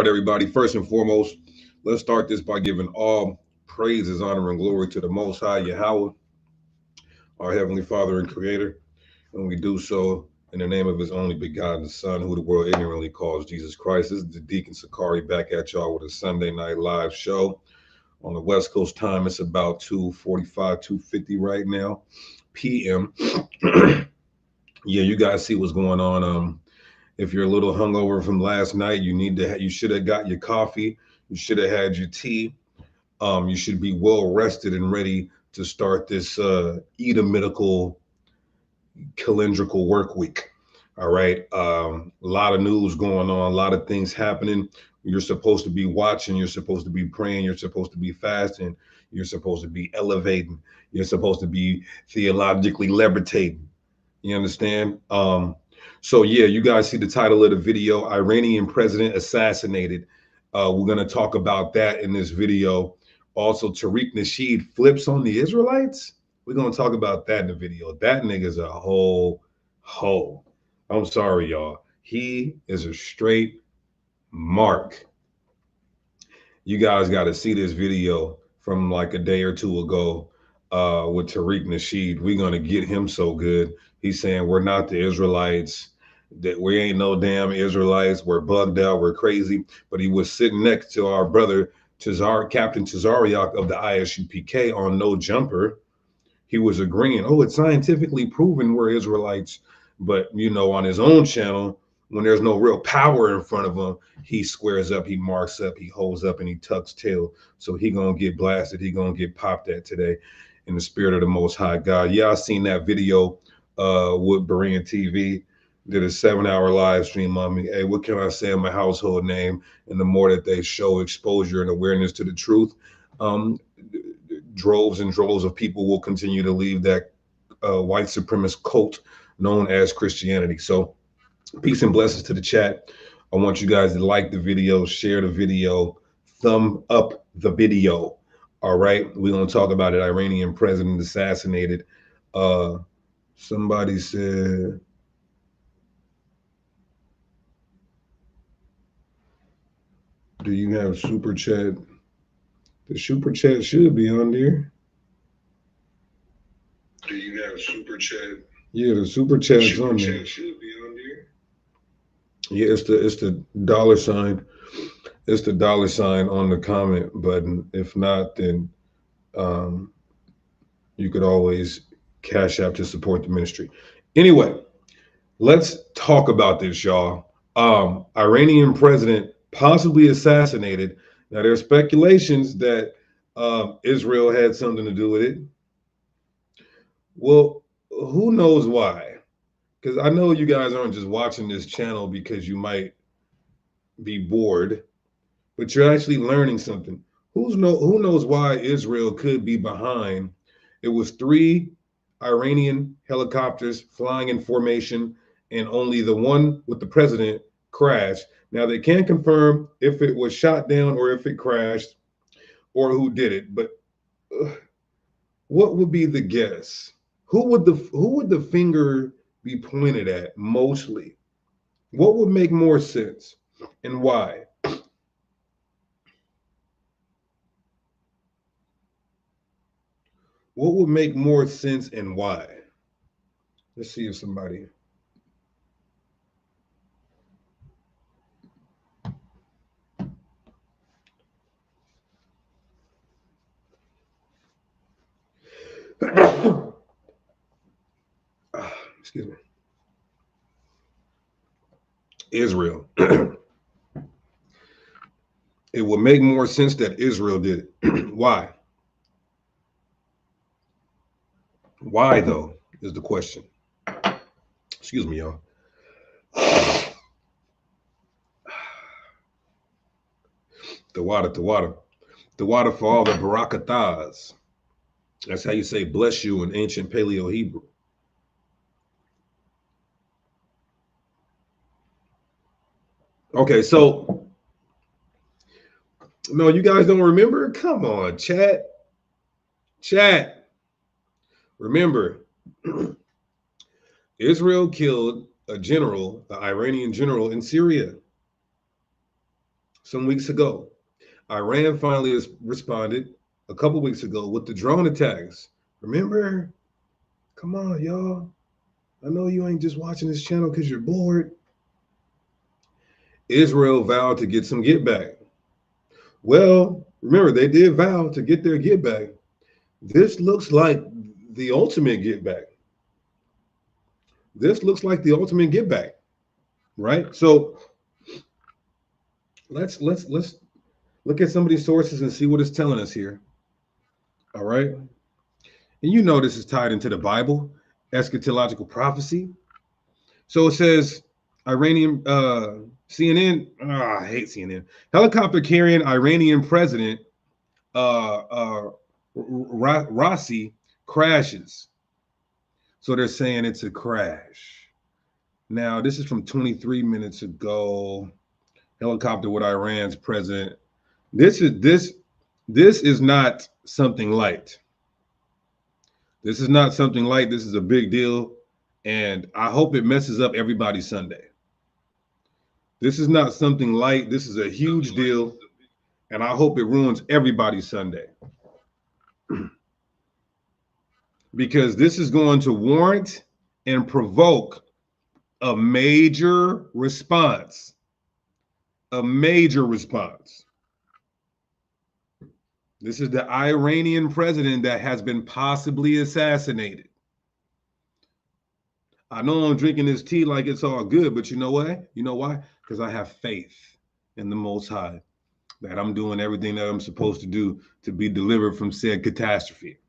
right, everybody. First and foremost, let's start this by giving all praises, honor, and glory to the Most High Yahweh, our Heavenly Father and Creator. And we do so in the name of His only begotten Son, who the world ignorantly calls Jesus Christ. This is the Deacon Sakari back at y'all with a Sunday night live show. On the West Coast time, it's about 2:45, 2:50 right now, p.m. Yeah, you guys see what's going on. If you're a little hungover from last night, you should have got your coffee. You should have had your tea. You should be well rested and ready to start this Edomical calendrical work week. All right. A lot of news going on, a lot of things happening. You're supposed to be watching, you're supposed to be praying, you're supposed to be fasting, you're supposed to be elevating, you're supposed to be theologically levitating. You understand? So yeah, you guys see the title of the video, Iranian president assassinated. We're going to talk about that in this video. Also, Tariq Nasheed flips on the Israelites. We're going to talk about that in the video. That nigga's a whole hoe. I'm sorry, y'all. He is a straight mark. You guys got to see this video from like a day or two ago with Tariq Nasheed. We're going to get him so good. He's saying we're not the Israelites, that we ain't no damn Israelites. We're bugged out. We're crazy. But he was sitting next to our brother, Captain Tazariak of the ISUPK on No Jumper. He was agreeing, oh, it's scientifically proven we're Israelites. But, you know, on his own channel, when there's no real power in front of him, he squares up, he marks up, he holds up, and he tucks tail. So he gonna get blasted. He gonna get popped at today in the spirit of the Most High God. Yeah, I seen that video with Berean TV. Did a 7-hour live stream on me. Hey, what can I say in my household name? And the more that they show exposure and awareness to the truth, droves and droves of people will continue to leave that white supremacist cult known as Christianity. So peace and blessings to the chat. I want you guys to like the video, share the video, thumb up the video. All right, we're going to talk about it. Iranian president assassinated. Somebody said, do you have super chat? The super chat should be on there. Do you have super chat? Yeah, the super chat's on there. Chat should be on there. Yeah, it's the dollar sign. It's the dollar sign on the comment button. If not, then you could always cash out to support the ministry. Anyway, let's talk about this, y'all. Iranian president possibly assassinated. Now, there are speculations that Israel had something to do with it. Well, who knows why? Because I know you guys aren't just watching this channel because you might be bored, but you're actually learning something. Who knows why Israel could be behind? It was 3 Iranian helicopters flying in formation, and only the one with the president crashed. Now, they can't confirm if it was shot down or if it crashed or who did it, but what would be the guess? Who would the finger be pointed at mostly? What would make more sense and why? What would make more sense and why? Let's see if somebody. Excuse me. Israel. It would make more sense that Israel did it. Why? Why, though, is the question. Excuse me, y'all. The water for all the barakatas. That's how you say bless you in ancient Paleo Hebrew. Okay, so no, you guys don't remember? Come on, chat. Remember, Israel killed a general, the Iranian general in Syria. some weeks ago. Iran finally responded a couple weeks ago with the drone attacks. Remember? Come on, y'all. I know you ain't just watching this channel because you're bored. Israel vowed to get some get back. Well, remember, they did vow to get their get back. This looks like the ultimate get back. This looks like the ultimate get back, right? So let's look at some of these sources and see what it's telling us here. All right. And you know this is tied into the Bible, eschatological prophecy. So it says Iranian CNN. I hate CNN. Helicopter carrying Iranian president Rossi crashes. So they're saying it's a crash. Now this is from 23 minutes ago. Helicopter with Iran's president. This is not something light. This is not something light. This is a big deal. And I hope it messes up everybody's Sunday. This is not something light. This is a huge deal. And I hope it ruins everybody's Sunday. Because this is going to warrant and provoke a major response. A major response. This is the Iranian president that has been possibly assassinated. I know I'm drinking this tea like it's all good, but you know what? You know why? Because I have faith in the Most High that I'm doing everything that I'm supposed to do to be delivered from said catastrophe.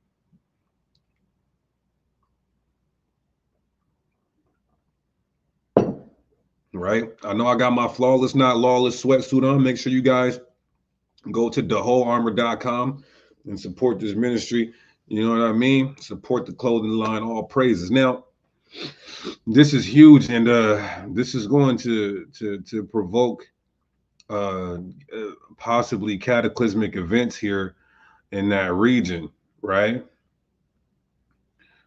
Right? I know I got my flawless, not lawless sweatsuit on. Make sure you guys go to thewholearmor.com and support this ministry. You know what I mean? Support the clothing line, all praises. Now, this is huge, and this is going to provoke possibly cataclysmic events here in that region, right?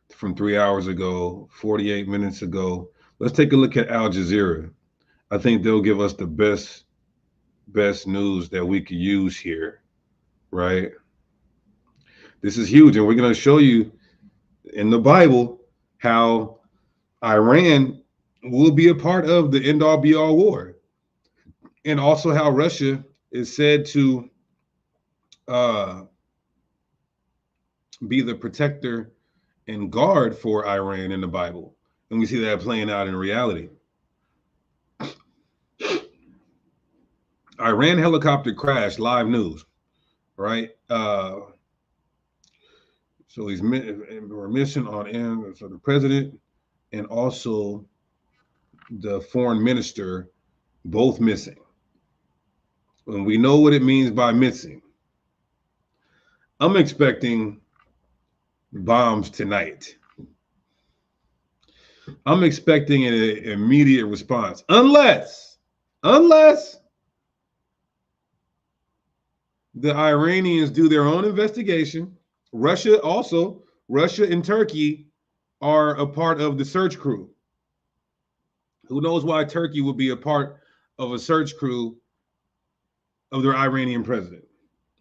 From 3 hours ago, 48 minutes ago. Let's take a look at Al Jazeera. I think they'll give us the best news that we could use here, right? This is huge, and we're going to show you in the Bible how Iran will be a part of the end all be all war, and also how Russia is said to be the protector and guard for Iran in the Bible, and we see that playing out in reality. Iran helicopter crash, live news, right? So he's mission on end. So the president and also the foreign minister both missing. And we know what it means by missing. I'm expecting bombs tonight. I'm expecting an immediate response, unless the Iranians do their own investigation. Russia and Turkey are a part of the search crew. Who knows why Turkey would be a part of a search crew of their Iranian president?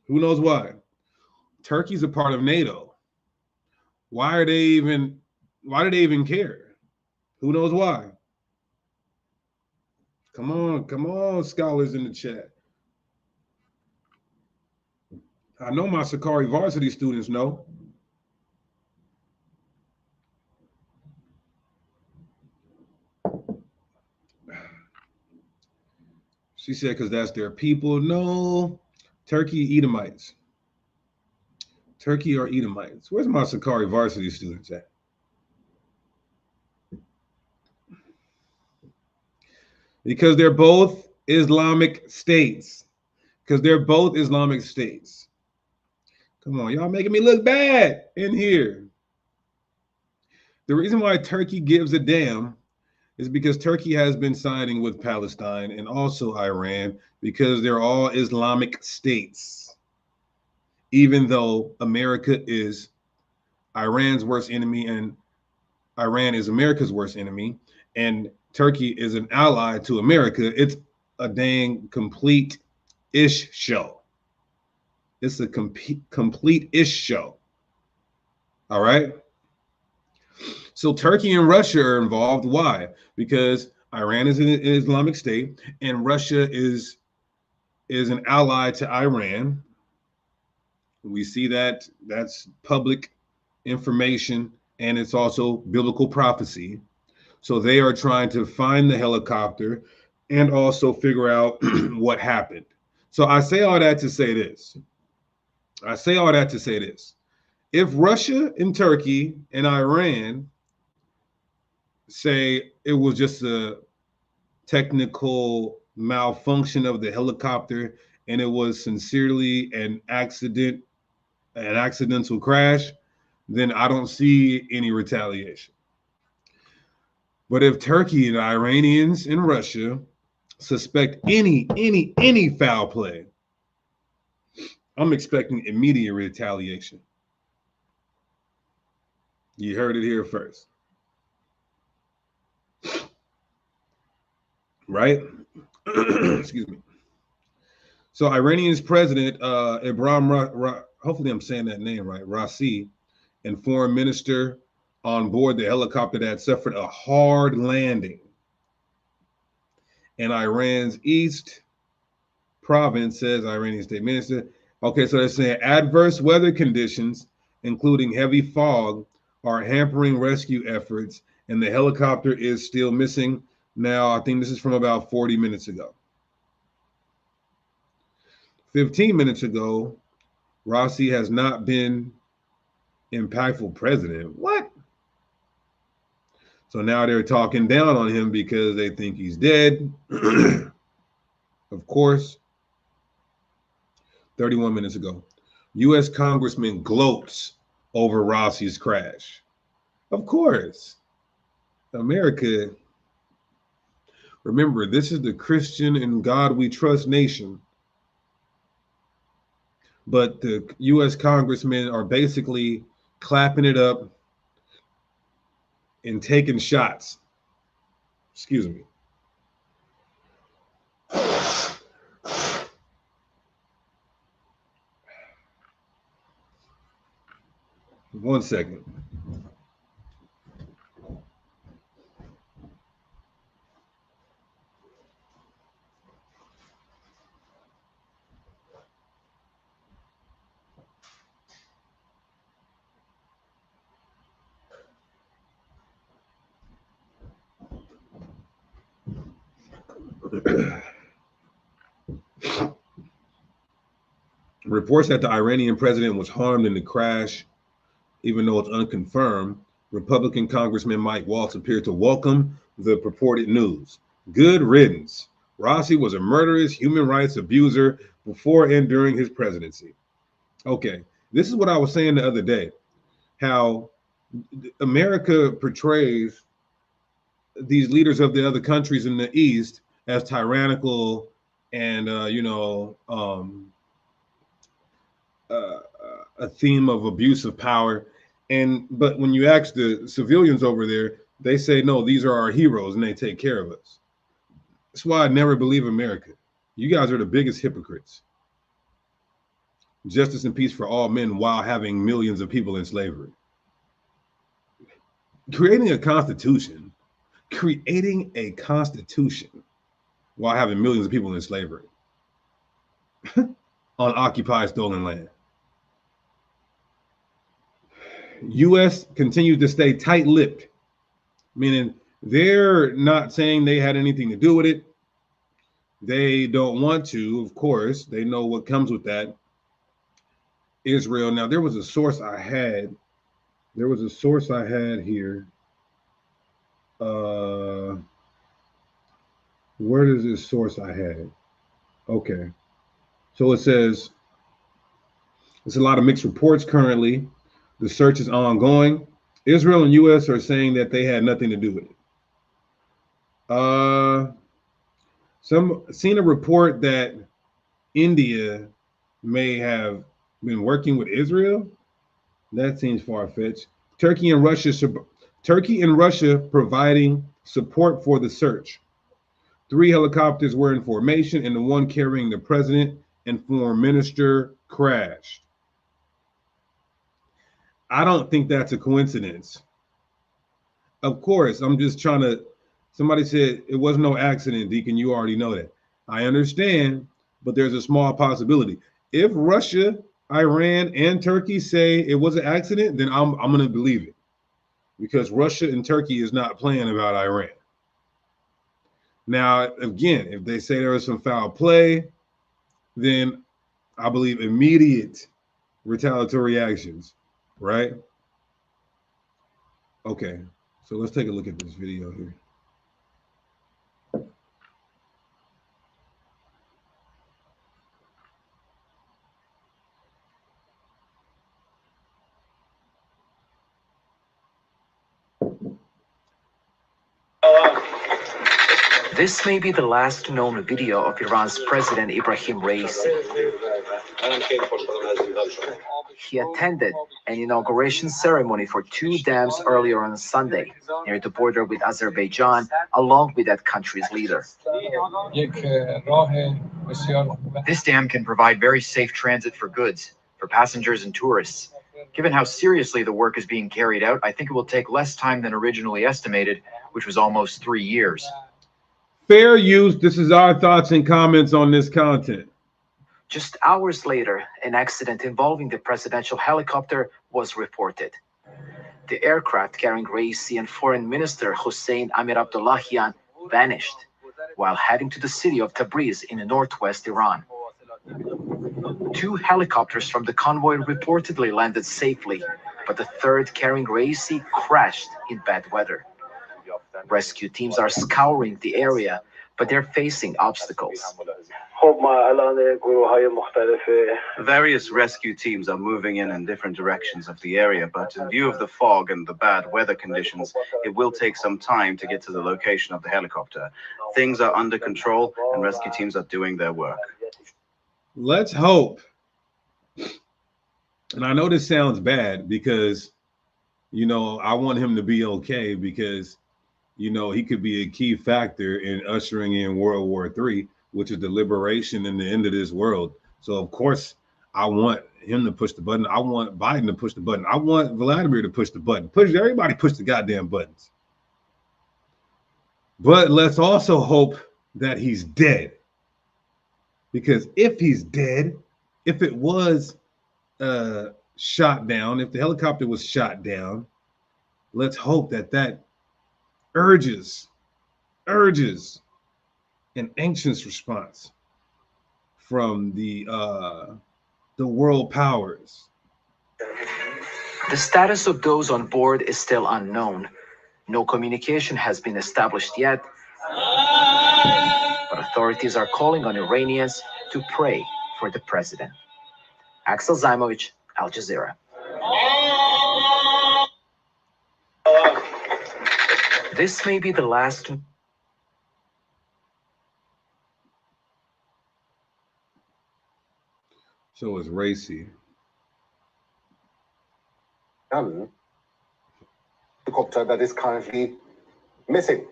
Who knows why? Turkey's a part of NATO. Why do they even care? Who knows why? Come on, scholars in the chat. I know my Sakari varsity students know. She said, because that's their people. No, Turkey Edomites. Turkey or Edomites. Where's my Sakari varsity students at? Because they're both Islamic states. Because they're both Islamic states. Come on, y'all making me look bad in here. The reason why Turkey gives a damn is because Turkey has been siding with Palestine and also Iran because they're all Islamic states. Even though America is Iran's worst enemy and Iran is America's worst enemy and Turkey is an ally to America, it's a dang complete ish show. It's a complete ish show. All right. So Turkey and Russia are involved. Why? Because Iran is an Islamic state, and Russia is an ally to Iran. We see that that's public information, and it's also biblical prophecy. So they are trying to find the helicopter and also figure out what happened. So I say all that to say this. If Russia and Turkey and Iran say it was just a technical malfunction of the helicopter and it was sincerely an accidental crash, then I don't see any retaliation. But if Turkey and Iranians and Russia suspect any foul play, I'm expecting immediate retaliation. You heard it here first. Right? Excuse me. So Iranian's president, Ibrahim, hopefully I'm saying that name right, Raisi, and foreign minister on board the helicopter that suffered a hard landing in Iran's east province, says Iranian state minister. Okay, so they're saying adverse weather conditions, including heavy fog, are hampering rescue efforts, and the helicopter is still missing. Now, I think this is from about 40 minutes ago. 15 minutes ago, Raisi has not been impactful president. What? So now they're talking down on him because they think he's dead. Of course. 31 minutes ago, U.S. Congressman gloats over Raisi's crash. Of course. America, remember, this is the Christian and God we trust nation. But the U.S. congressmen are basically clapping it up and taking shots. Excuse me. One second. Reports that the Iranian president was harmed in the crash, even though it's unconfirmed. Republican Congressman Mike Waltz appeared to welcome the purported news. Good riddance. Raisi was a murderous human rights abuser before and during his presidency. Okay, this is what I was saying the other day, how America portrays these leaders of the other countries in the East as tyrannical and, a theme of abuse of power. But when you ask the civilians over there, they say, no, these are our heroes and they take care of us. That's why I never believe America. You guys are the biggest hypocrites. Justice and peace for all men while having millions of people in slavery. Creating a constitution while having millions of people in slavery on occupied stolen land. U.S. continues to stay tight-lipped, meaning they're not saying they had anything to do with it. They don't want to, of course. They know what comes with that. Israel. Now, there was a source I had. There was a source I had here. Where is this source I had? Okay. So it says, there's a lot of mixed reports currently. The search is ongoing. Israel and U.S. are saying that they had nothing to do with it. Seen a report that India may have been working with Israel. That seems far-fetched. Turkey and Russia providing support for the search. 3 helicopters were in formation, and the one carrying the president and foreign minister crashed. I don't think that's a coincidence. Of course, I'm just trying to. Somebody said it was no accident, Deacon. You already know that. I understand, but there's a small possibility. If Russia, Iran, and Turkey say it was an accident, then I'm going to believe it, because Russia and Turkey is not playing about Iran. Now, again, if they say there was some foul play, then I believe immediate retaliatory actions, right? Okay, so let's take a look at this video here. This may be the last known video of Iran's President Ibrahim Raisi. He attended an inauguration ceremony for 2 dams earlier on Sunday, near the border with Azerbaijan, along with that country's leader. This dam can provide very safe transit for goods, for passengers and tourists. Given how seriously the work is being carried out, I think it will take less time than originally estimated, which was almost 3 years. Fair use. This is our thoughts and comments on this content. Just hours later, an accident involving the presidential helicopter was reported. The aircraft carrying Raisi and Foreign Minister Hossein Amir Abdullahian vanished while heading to the city of Tabriz in northwest Iran. 2 helicopters from the convoy reportedly landed safely, but the third, carrying Raisi, crashed in bad weather. Rescue teams are scouring the area, but they're facing obstacles. Various rescue teams are moving in different directions of the area, but in view of the fog and the bad weather conditions, it will take some time to get to the location of the helicopter. Things are under control and rescue teams are doing their work. Let's hope. And I know this sounds bad because, I want him to be okay, because he could be a key factor in ushering in World War III, which is the liberation and the end of this world. So, of course, I want him to push the button. I want Biden to push the button. I want Vladimir to push the button. Everybody push the goddamn buttons. But let's also hope that he's dead. Because if he's dead, if it was shot down, if the helicopter was shot down, let's hope that urges an anxious response from the world powers. The status of those on board is still unknown. No communication has been established yet, but authorities are calling on Iranians to pray for the president. Axel Zaimovich, Al Jazeera. This may be the last. So it's Raisi. Helicopter that is currently missing.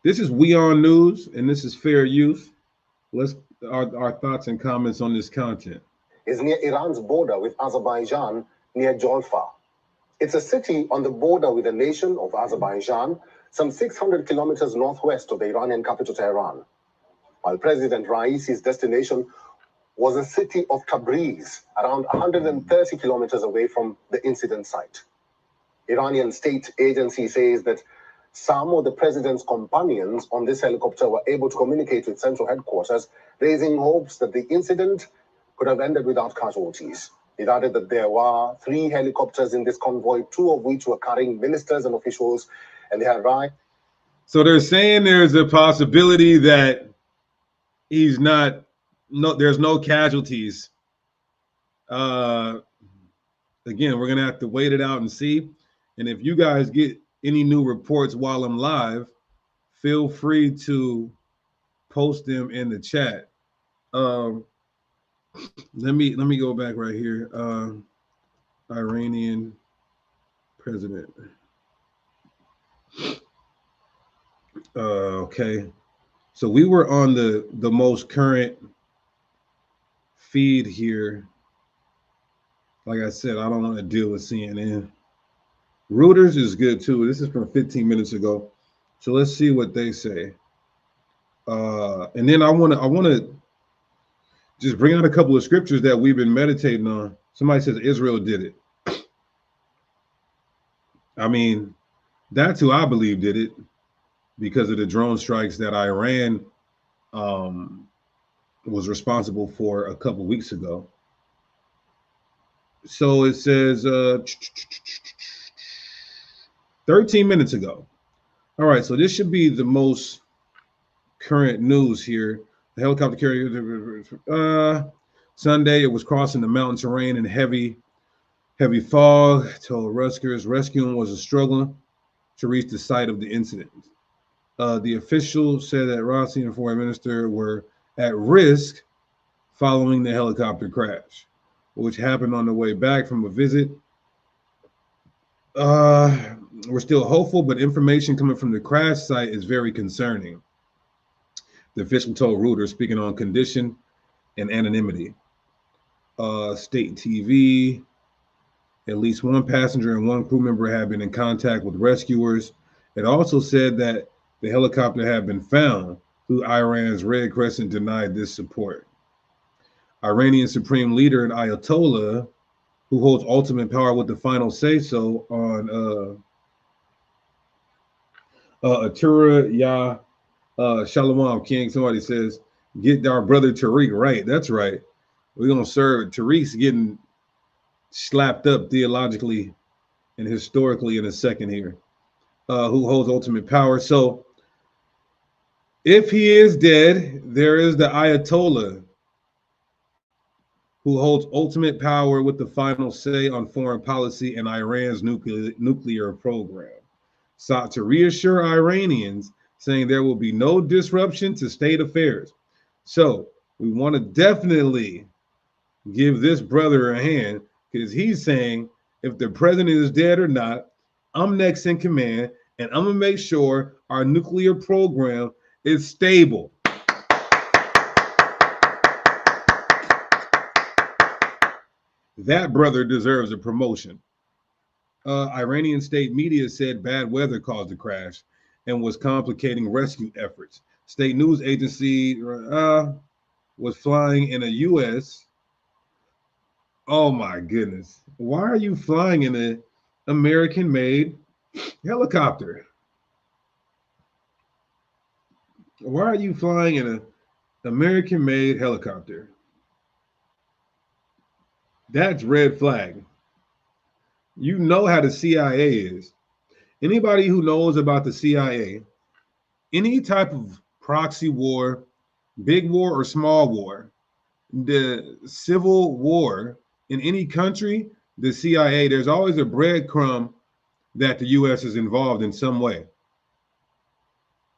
This is We On News, and this is Fair Use. Let's our thoughts and comments on this content. Is near Iran's border with Azerbaijan, near Jolfa. It's a city on the border with the nation of Azerbaijan, some 600 kilometers northwest of the Iranian capital Tehran. While President Raisi's destination was a city of Tabriz, around 130 kilometers away from the incident site. Iranian state agency says that some of the president's companions on this helicopter were able to communicate with central headquarters, raising hopes that the incident could have ended without casualties. It added that there were 3 helicopters in this convoy, 2 of which were carrying ministers and officials, and they had arrived. So they're saying there's a possibility that there's no casualties. Again, we're gonna have to wait it out and see. And if you guys get any new reports while I'm live, feel free to post them in the chat. Let me go back right here. Iranian president. Okay. So we were on the most current feed here. Like I said, I don't want to deal with CNN. Reuters is good too. This is from 15 minutes ago. So let's see what they say. And then I want to just bring out a couple of scriptures that we've been meditating on. Somebody says Israel did it. I mean, that's who I believe did it because of the drone strikes that Iran was responsible for a couple weeks ago. So it says 13 minutes ago. All right, so this should be the most current news here. The helicopter carrier, Sunday, it was crossing the mountain terrain in heavy fog. Told rescuers rescuing was a struggle to reach the site of the incident. The official said that Rossi and foreign minister were at risk following the helicopter crash, which happened on the way back from a visit. We're still hopeful, but information coming from the crash site is very concerning. The official told Reuters, speaking on condition and anonymity. State TV, at least one passenger and one crew member have been in contact with rescuers. It also said that the helicopter had been found, though Iran's Red Crescent denied this support. Iranian Supreme Leader and Ayatollah, who holds ultimate power with the final say-so on Atura Ya Shalom King. Somebody says, get our brother Tariq right. That's right. We're going to serve. Tariq's getting slapped up theologically and historically in a second here. Who holds ultimate power. So if he is dead, there is the Ayatollah who holds ultimate power with the final say on foreign policy and Iran's nuclear program, sought to reassure Iranians, saying there will be no disruption to state affairs. So we want to definitely give this brother a hand because he's saying if the president is dead or not, I'm next in command and I'm going to make sure our nuclear program is stable. That brother deserves a promotion. Iranian state media said bad weather caused the crash and was complicating rescue efforts. State news agency was flying in a U.S. Oh my goodness. Why are you flying in an American-made helicopter? Why are you flying in an American-made helicopter? That's red flag. You know how the CIA is. Anybody who knows about the CIA, any type of proxy war, big war or small war, the civil war in any country, the CIA, there's always a breadcrumb that the U.S. is involved in some way.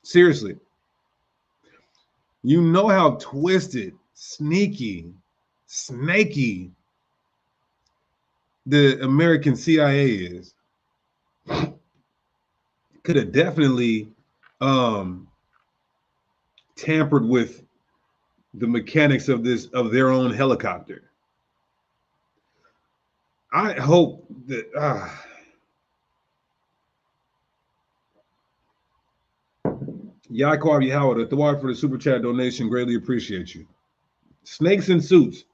Seriously. You know how twisted, sneaky, snaky the American CIA is. Could have definitely tampered with the mechanics of their own helicopter. I hope that Yaakov Yahweh, the wire for the super chat donation, greatly appreciate you. Snakes in suits.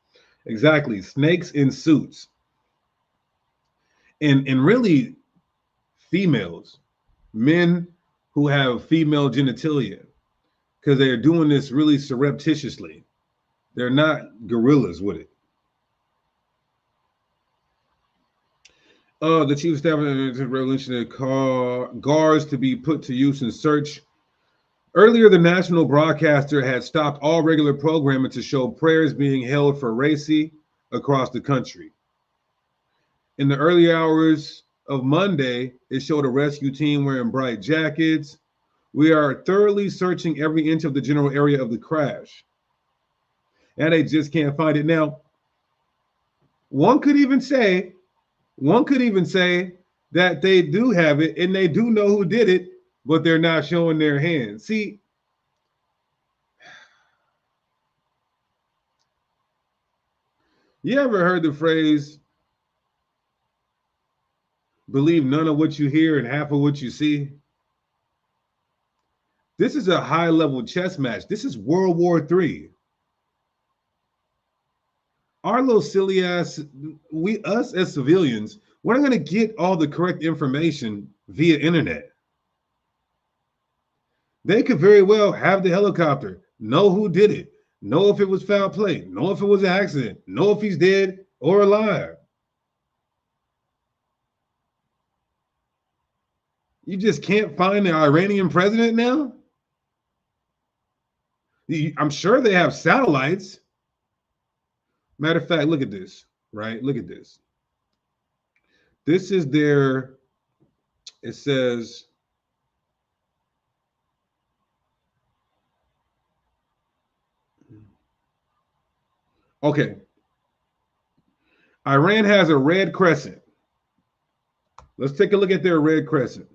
Exactly. Snakes in suits. And really females, men who have female genitalia, because they're doing this really surreptitiously. They're not gorillas with it. The chief of staff of the revolutionary guards to be put to use in search. Earlier, the national broadcaster had stopped all regular programming to show prayers being held for Raisi across the country. In the early hours of Monday, it showed a rescue team wearing bright jackets. We are thoroughly searching every inch of the general area of the crash. And they just can't find it. Now, one could even say that they do have it and they do know who did it, but they're not showing their hands. See, You ever heard the phrase, believe none of what you hear and half of what you see? This is a high level chess match. This is World War III. Our little silly ass, us as civilians, we're not going to get all the correct information via internet. They could very well have the helicopter, know who did it, know if it was foul play, know if it was an accident, know if he's dead or alive. You just can't find the Iranian president now? I'm sure they have satellites. Matter of fact, look at this, right? Look at this. This is their, it says, okay, Iran has a red crescent. Let's take a look at their red crescent.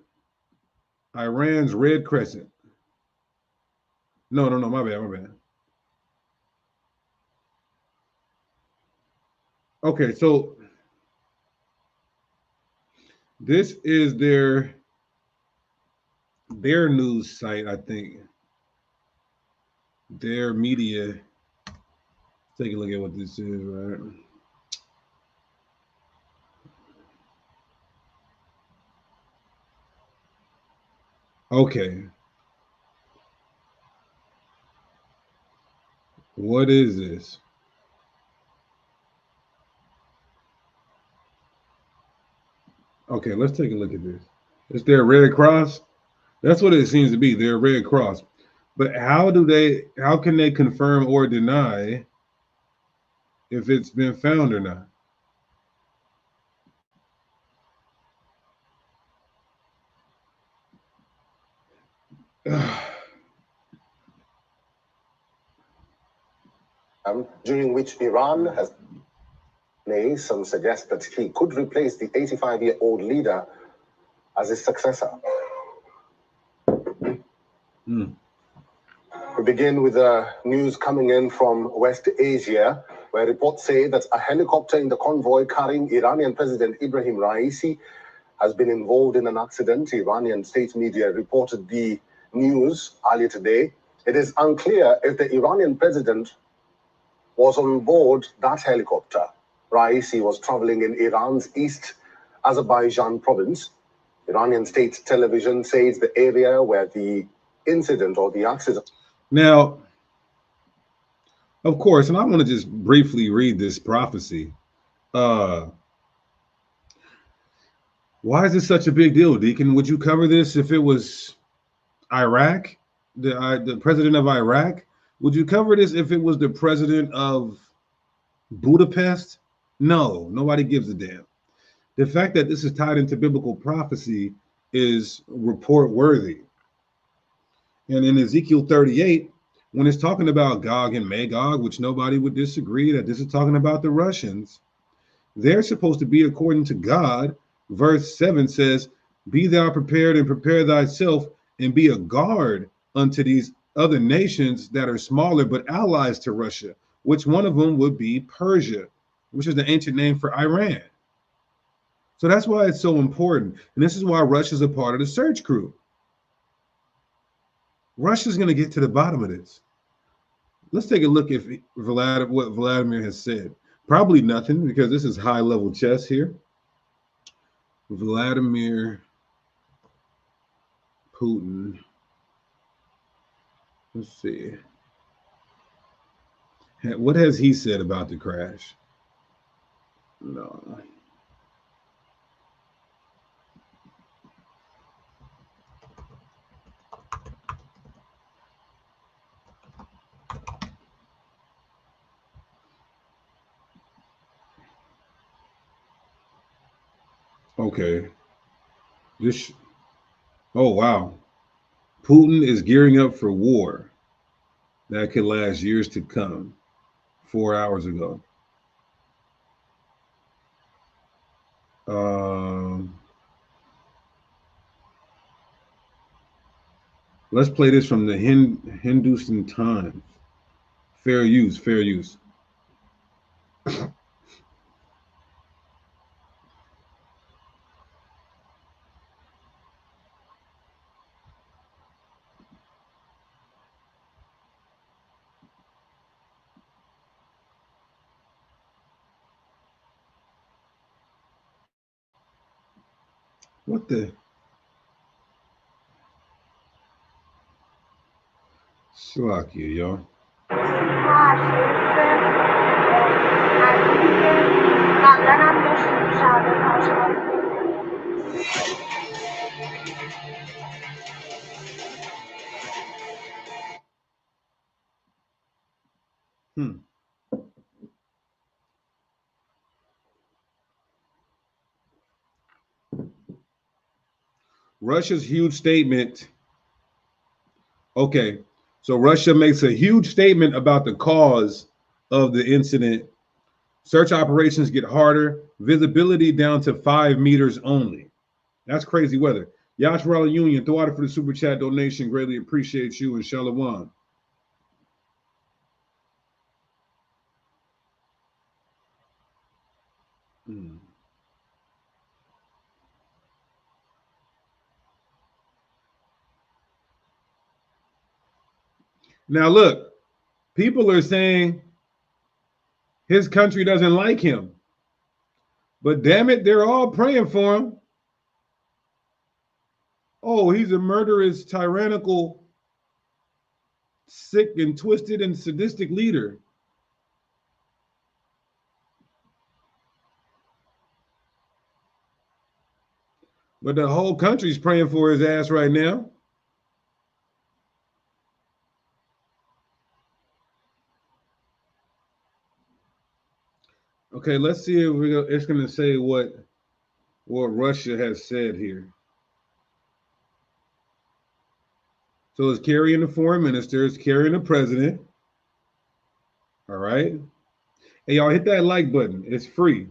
Iran's red crescent. No, my bad. Okay, so this is their news site, I think. Their media. Take a look at what this is, right? Okay. What is this? Okay, let's take a look at this. Is there a Red Cross? That's what it seems to be. They're a Red Cross. But how can they confirm or deny if it's been found or not? During which Iran has, some suggest that he could replace the 85-year-old leader as his successor. We begin with the news coming in from West Asia, where reports say that a helicopter in the convoy carrying Iranian President Ibrahim Raisi has been involved in an accident. Iranian state media reported the news earlier today. It is unclear if the Iranian president was on board that helicopter. Raisi was traveling in Iran's East Azerbaijan province. Iranian state television says the area where the incident or the accident. Now, of course, and I want to just briefly read this prophecy. Why is this such a big deal, Deacon? Would you cover this if it was Iraq, the president of Iraq? Would you cover this if it was the president of Budapest? No, nobody gives a damn. The fact that this is tied into biblical prophecy is report worthy. And in Ezekiel 38, when it's talking about Gog and Magog, which nobody would disagree that this is talking about the Russians, they're supposed to be according to God. Verse 7 says, be thou prepared and prepare thyself and be a guard unto these other nations that are smaller but allies to Russia, which one of them would be Persia, which is the ancient name for Iran. So that's why it's so important. And this is why Russia's a part of the search crew. Russia's going to get to the bottom of this. Let's take a look at what Vladimir has said. Probably nothing, because this is high-level chess here. Vladimir Putin. Let's see. What has he said about the crash? No. Okay. Oh, wow. Putin is gearing up for war that could last years to come. 4 hours ago. Let's play this from the Hindustan Times. Fair use. What the? Slovakia, y'all. Russia's huge statement. Okay, so Russia makes a huge statement about the cause of the incident. Search operations get harder, visibility down to 5 meters only. That's crazy weather. Yash Raleigh Union, throw out for the super chat donation. Greatly appreciate you, and Shalom. Now look, people are saying his country doesn't like him. But damn it, they're all praying for him. Oh, he's a murderous, tyrannical, sick and twisted and sadistic leader. But the whole country's praying for his ass right now. Okay, let's see if it's going to say what Russia has said here. So it's carrying the foreign minister, it's carrying the president. All right. Hey, y'all, hit that like button. It's free.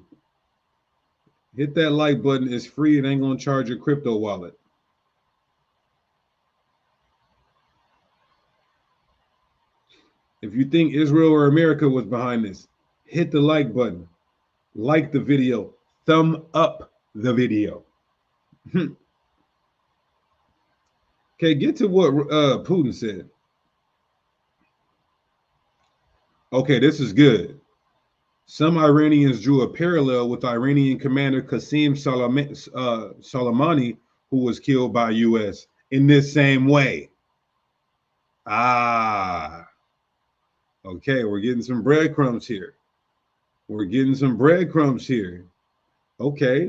Hit that like button. It's free. It ain't going to charge your crypto wallet. If you think Israel or America was behind this, hit the like button. Like the video. Thumb up the video. Okay, get to what Putin said. Okay, this is good. Some Iranians drew a parallel with Iranian commander Qasem Soleimani, who was killed by U.S. in this same way. Ah, okay, we're getting some breadcrumbs here. Okay,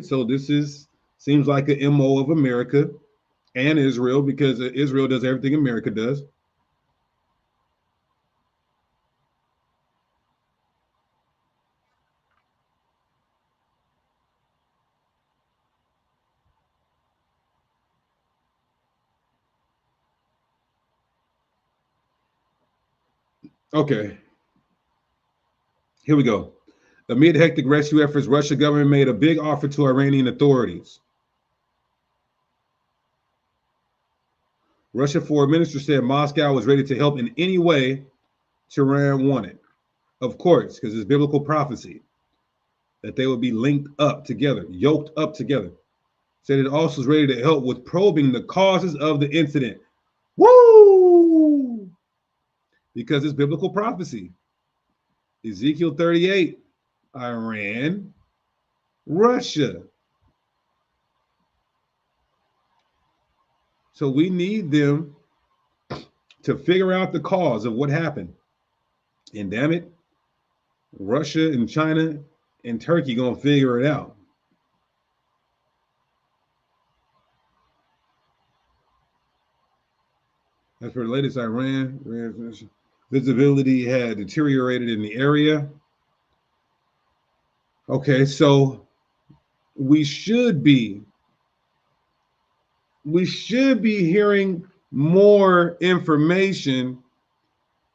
so this seems like an MO of America and Israel, because Israel does everything America does. Okay, here we go. Amid hectic rescue efforts, Russian government made a big offer to Iranian authorities. Russian foreign minister said Moscow was ready to help in any way Tehran wanted. Of course, because it's biblical prophecy that they would be linked up together, yoked up together. Said it also is ready to help with probing the causes of the incident. Woo! Because it's biblical prophecy. Ezekiel 38, Iran, Russia. So we need them to figure out the cause of what happened. And damn it, Russia and China and Turkey gonna figure it out. As for the latest, Iran visibility had deteriorated in the area. Okay, so we should be hearing more information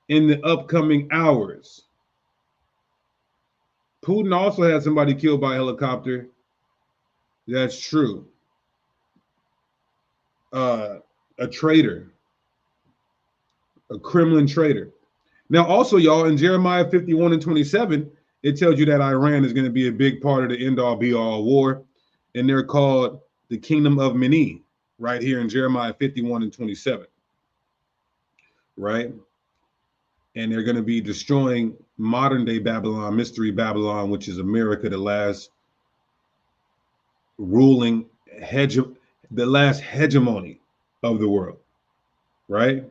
in the upcoming hours. Putin also had somebody killed by a helicopter. That's true. A traitor, a Kremlin traitor. Now, also, y'all, in Jeremiah 51 and 27, it tells you that Iran is going to be a big part of the end-all, be-all war, and they're called the Kingdom of Mene, right here in Jeremiah 51 and 27, right? And they're going to be destroying modern-day Babylon, Mystery Babylon, which is America, the last ruling the last hegemony of the world, right?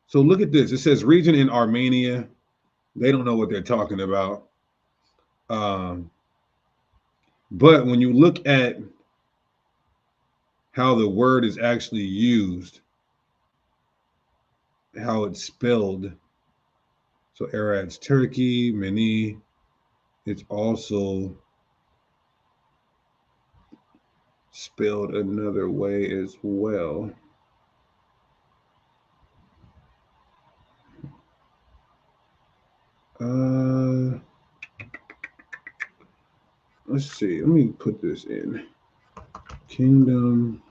So look at this. It says region in Armenia. They don't know what they're talking about. But when you look at how the word is actually used, how it's spelled, so Arabs, Turkey, Meni, it's also spelled another way as well. Let's see. Let me put this in. Kingdom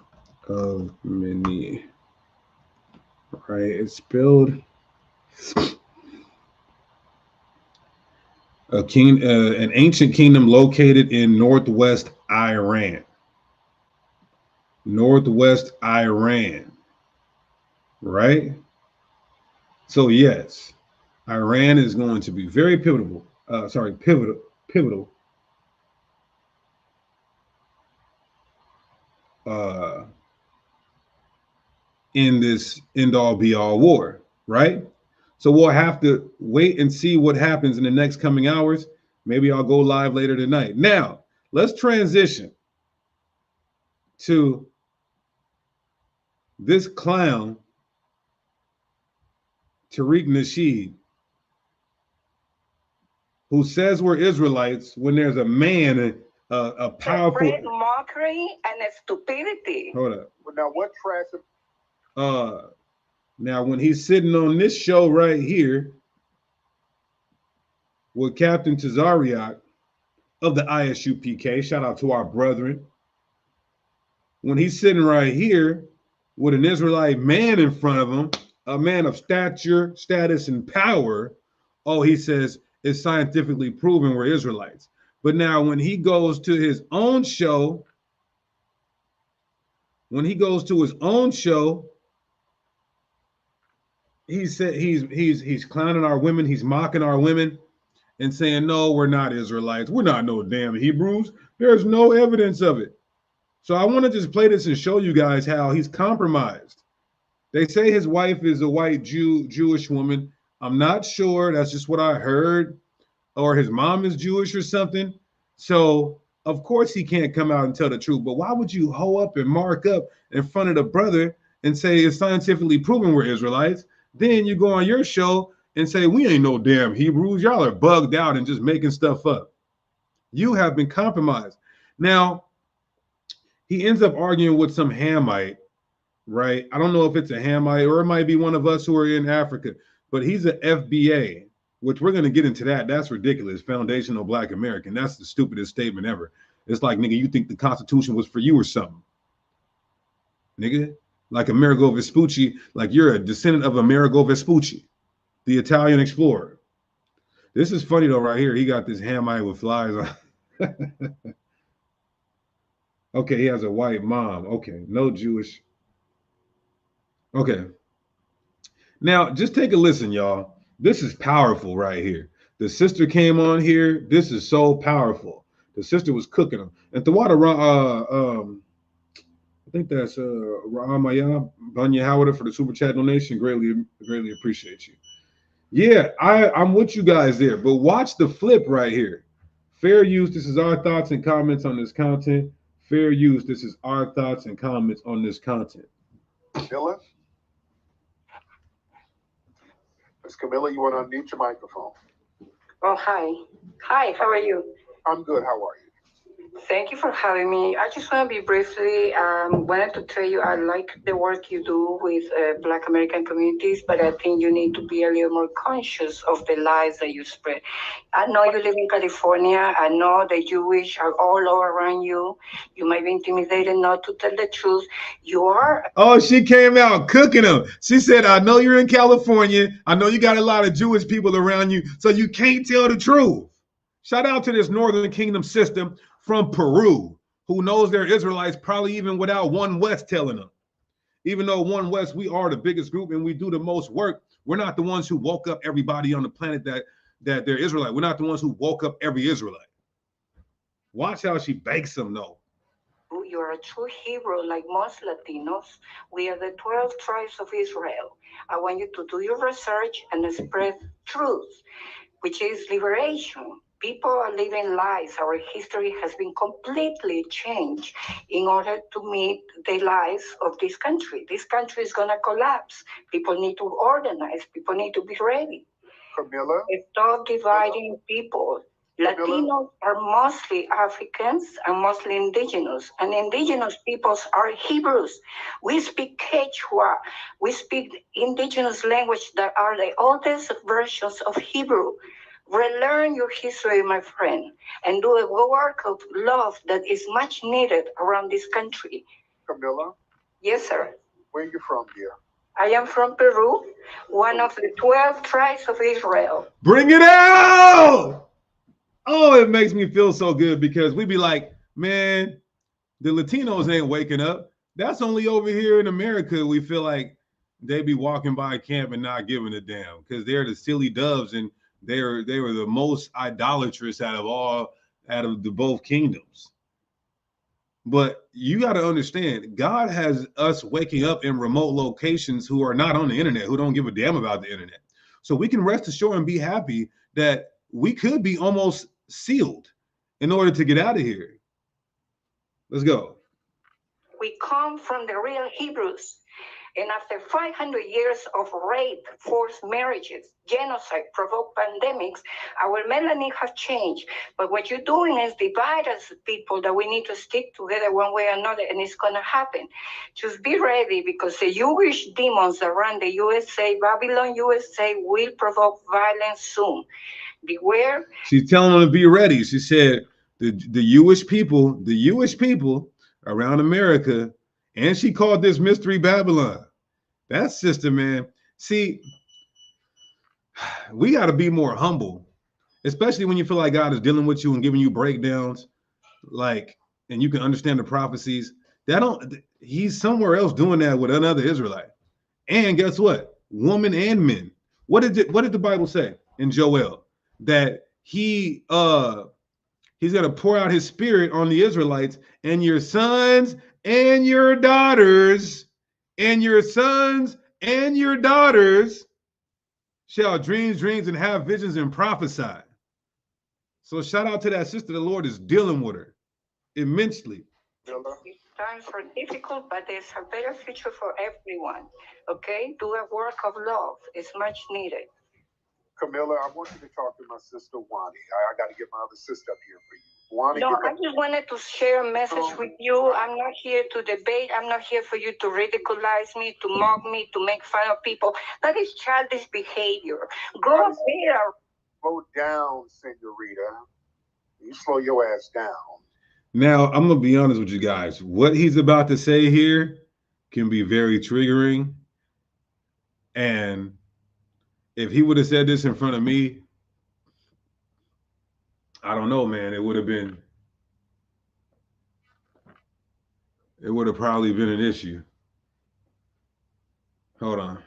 of Meni. Right? It's spelled an ancient kingdom located in northwest Iran. Northwest Iran. Right? So yes, Iran is going to be very pivotal. Pivotal. In this end-all be-all war, right? So we'll have to wait and see what happens in the next coming hours. Maybe I'll go live later tonight. Now, let's transition to this clown, Tariq Nasheed, who says we're Israelites when there's a man, a powerful mockery and stupidity. Hold up. Now, what traffic? Now when he's sitting on this show right here with Captain Tariq of the ISUPK, shout out to our brethren. When he's sitting right here with an Israelite man in front of him, a man of stature, status, and power, oh, he says it's scientifically proven we're Israelites. But now when he goes to his own show, he said he's clowning our women, he's mocking our women and saying, no, we're not Israelites. We're not no damn Hebrews. There's no evidence of it. So I want to just play this and show you guys how he's compromised. They say his wife is a white Jewish woman. I'm not sure. That's just what I heard. Or his mom is Jewish or something. So of course he can't come out and tell the truth. But why would you hoe up and mark up in front of the brother and say it's scientifically proven we're Israelites? Then you go on your show and say, we ain't no damn Hebrews. Y'all are bugged out and just making stuff up. You have been compromised. Now, he ends up arguing with some Hamite, right? I don't know if it's a Hamite or it might be one of us who are in Africa, but he's an FBA, which we're going to get into that. That's ridiculous. Foundational Black American. That's the stupidest statement ever. It's like, nigga, you think the Constitution was for you or something? Nigga, like Amerigo Vespucci, like you're a descendant of Amerigo Vespucci, the Italian explorer. This is funny though, right here. He got this Hamite with flies on. Okay, he has a white mom. Okay, no Jewish. Okay. Now, just take a listen, y'all. This is powerful right here. The sister came on here. This is so powerful. The sister was cooking them. And Tawada, I think that's Rahamaya Banya Howard for the super chat donation. Greatly appreciate you. Yeah, I'm with you guys there. But watch the flip right here. Fair use. This is our thoughts and comments on this content. Fair use. This is our thoughts and comments on this content. Camilla? Miss Camilla, you want to unmute your microphone? Oh, hi. Hi, how are you? I'm good. How are you? Thank you for having me. I just want to be briefly, wanted to tell you I like the work you do with Black American communities, but I think you need to be a little more conscious of the lies that you spread. I know you live in California. I know the Jewish are all over around you. You might be intimidated not to tell the truth. You are. Oh, she came out cooking them. She said, I know you're in California. I know you got a lot of Jewish people around you, so you can't tell the truth. Shout out to this Northern Kingdom system from Peru, who knows they're Israelites, probably even without One West telling them. Even though One West, we are the biggest group and we do the most work, we're not the ones who woke up everybody on the planet that that they're Israelite. We're not the ones who woke up every Israelite. Watch how she bakes them, though. You're a true Hebrew like most Latinos. We are the 12 tribes of Israel. I want you to do your research and spread truth, which is liberation. People are living lies. Our history has been completely changed in order to meet the lies of this country. This country is going to collapse. People need to organize. People need to be ready. Camilla? Stop dividing people. Latinos are mostly Africans and mostly indigenous, and indigenous peoples are Hebrews. We speak Quechua. We speak indigenous language that are the oldest versions of Hebrew. Relearn your history, my friend, and do a work of love that is much needed around this country. Camilla? Yes, sir. Where are you from, dear? I am from Peru, one of the 12 tribes of Israel. Bring it out! Oh, it makes me feel so good because we be like, man, the Latinos ain't waking up. That's only over here in America. We feel like they be walking by camp and not giving a damn because they're the silly doves and they were the most idolatrous out of the both kingdoms. But you got to understand, God has us waking up in remote locations who are not on the internet, who don't give a damn about the internet. So we can rest assured and be happy that we could be almost sealed in order to get out of here. Let's go. We come from the real Hebrews. And after 500 years of rape, forced marriages, genocide, provoked pandemics, our melanin have changed. But what you're doing is divide us people that we need to stick together one way or another, and it's going to happen. Just be ready because the Jewish demons that run the USA, Babylon USA, will provoke violence soon. Beware. She's telling them to be ready. She said the Jewish people around America, and she called this Mystery Babylon. That sister, man. See, we got to be more humble, especially when you feel like God is dealing with you and giving you breakdowns, like, and you can understand the prophecies. He's somewhere else doing that with another Israelite. And guess what? Woman and men. What did the Bible say in Joel? That he's gonna pour out his spirit on the Israelites, and your sons and your daughters, and your sons and your daughters shall dreams and have visions and prophesy. So shout out to that sister. The Lord is dealing with her immensely. Times are difficult, but there's a better future for everyone. Okay? Do a work of love. It's much needed. Camilla, I want you to talk to my sister Wani. I got to get my other sister up here for you. Wani, no, I just wanted to share a message with you. I'm not here to debate. I'm not here for you to ridiculize me, to mock me, to make fun of people. That is childish behavior. Grow up there. Slow down, senorita. You slow your ass down. Now, I'm going to be honest with you guys. What he's about to say here can be very triggering. And if he would have said this in front of me, I don't know, man. It would have probably been an issue. Hold on.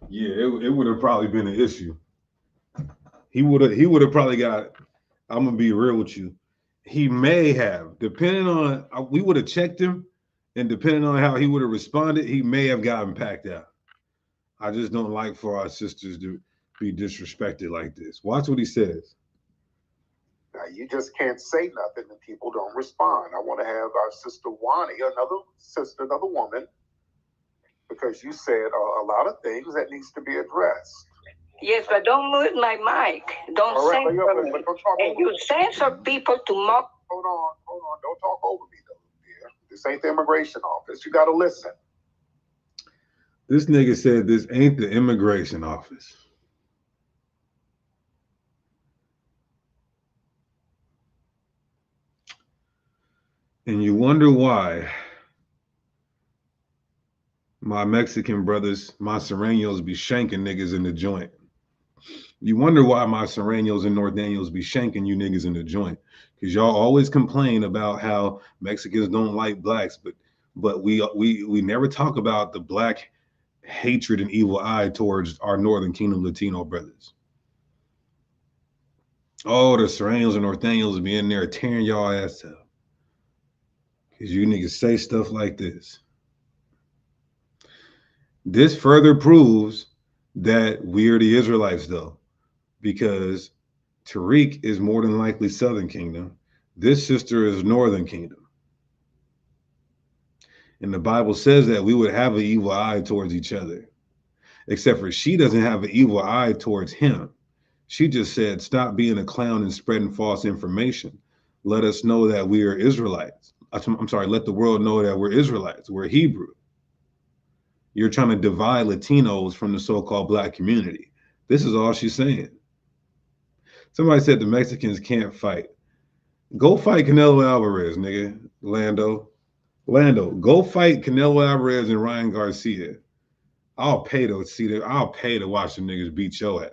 Yeah, it would have probably been an issue. He would have probably got. I'm gonna be real with you. He may have, depending on we would have checked him, and depending on how he would have responded, he may have gotten packed out. I just don't like for our sisters to be disrespected like this. Watch what he says. Now, you just can't say nothing and people don't respond. I want to have our sister Wani, another woman, because you said a lot of things that needs to be addressed. Yes, but don't mute my mic. Don't censor me. And you censor people to mock. Hold on. Don't talk over me, though, dear. This ain't the immigration office. You got to listen. This nigga said this ain't the immigration office. And you wonder why my Mexican brothers, my Serranos, be shanking niggas in the joint. You wonder why my Serranos and North Daniels be shanking you niggas in the joint. Because y'all always complain about how Mexicans don't like blacks, but we never talk about the black hatred and evil eye towards our Northern Kingdom Latino brothers. Oh, the Serranos and North Daniels be in there tearing y'all ass up. Because you niggas say stuff like this. This further proves that we are the Israelites, though, because Tariq is more than likely Southern Kingdom. This sister is Northern Kingdom. And the Bible says that we would have an evil eye towards each other, except for she doesn't have an evil eye towards him. She just said, stop being a clown and spreading false information. Let us know that we are Israelites. I'm sorry, let the world know that we're Israelites. We're Hebrew. You're trying to divide Latinos from the so-called black community. This is all she's saying. Somebody said the Mexicans can't fight. Go fight Canelo Alvarez, nigga. Lando, go fight Canelo Alvarez and Ryan Garcia. I'll pay to see that. I'll pay to watch the niggas beat your ass.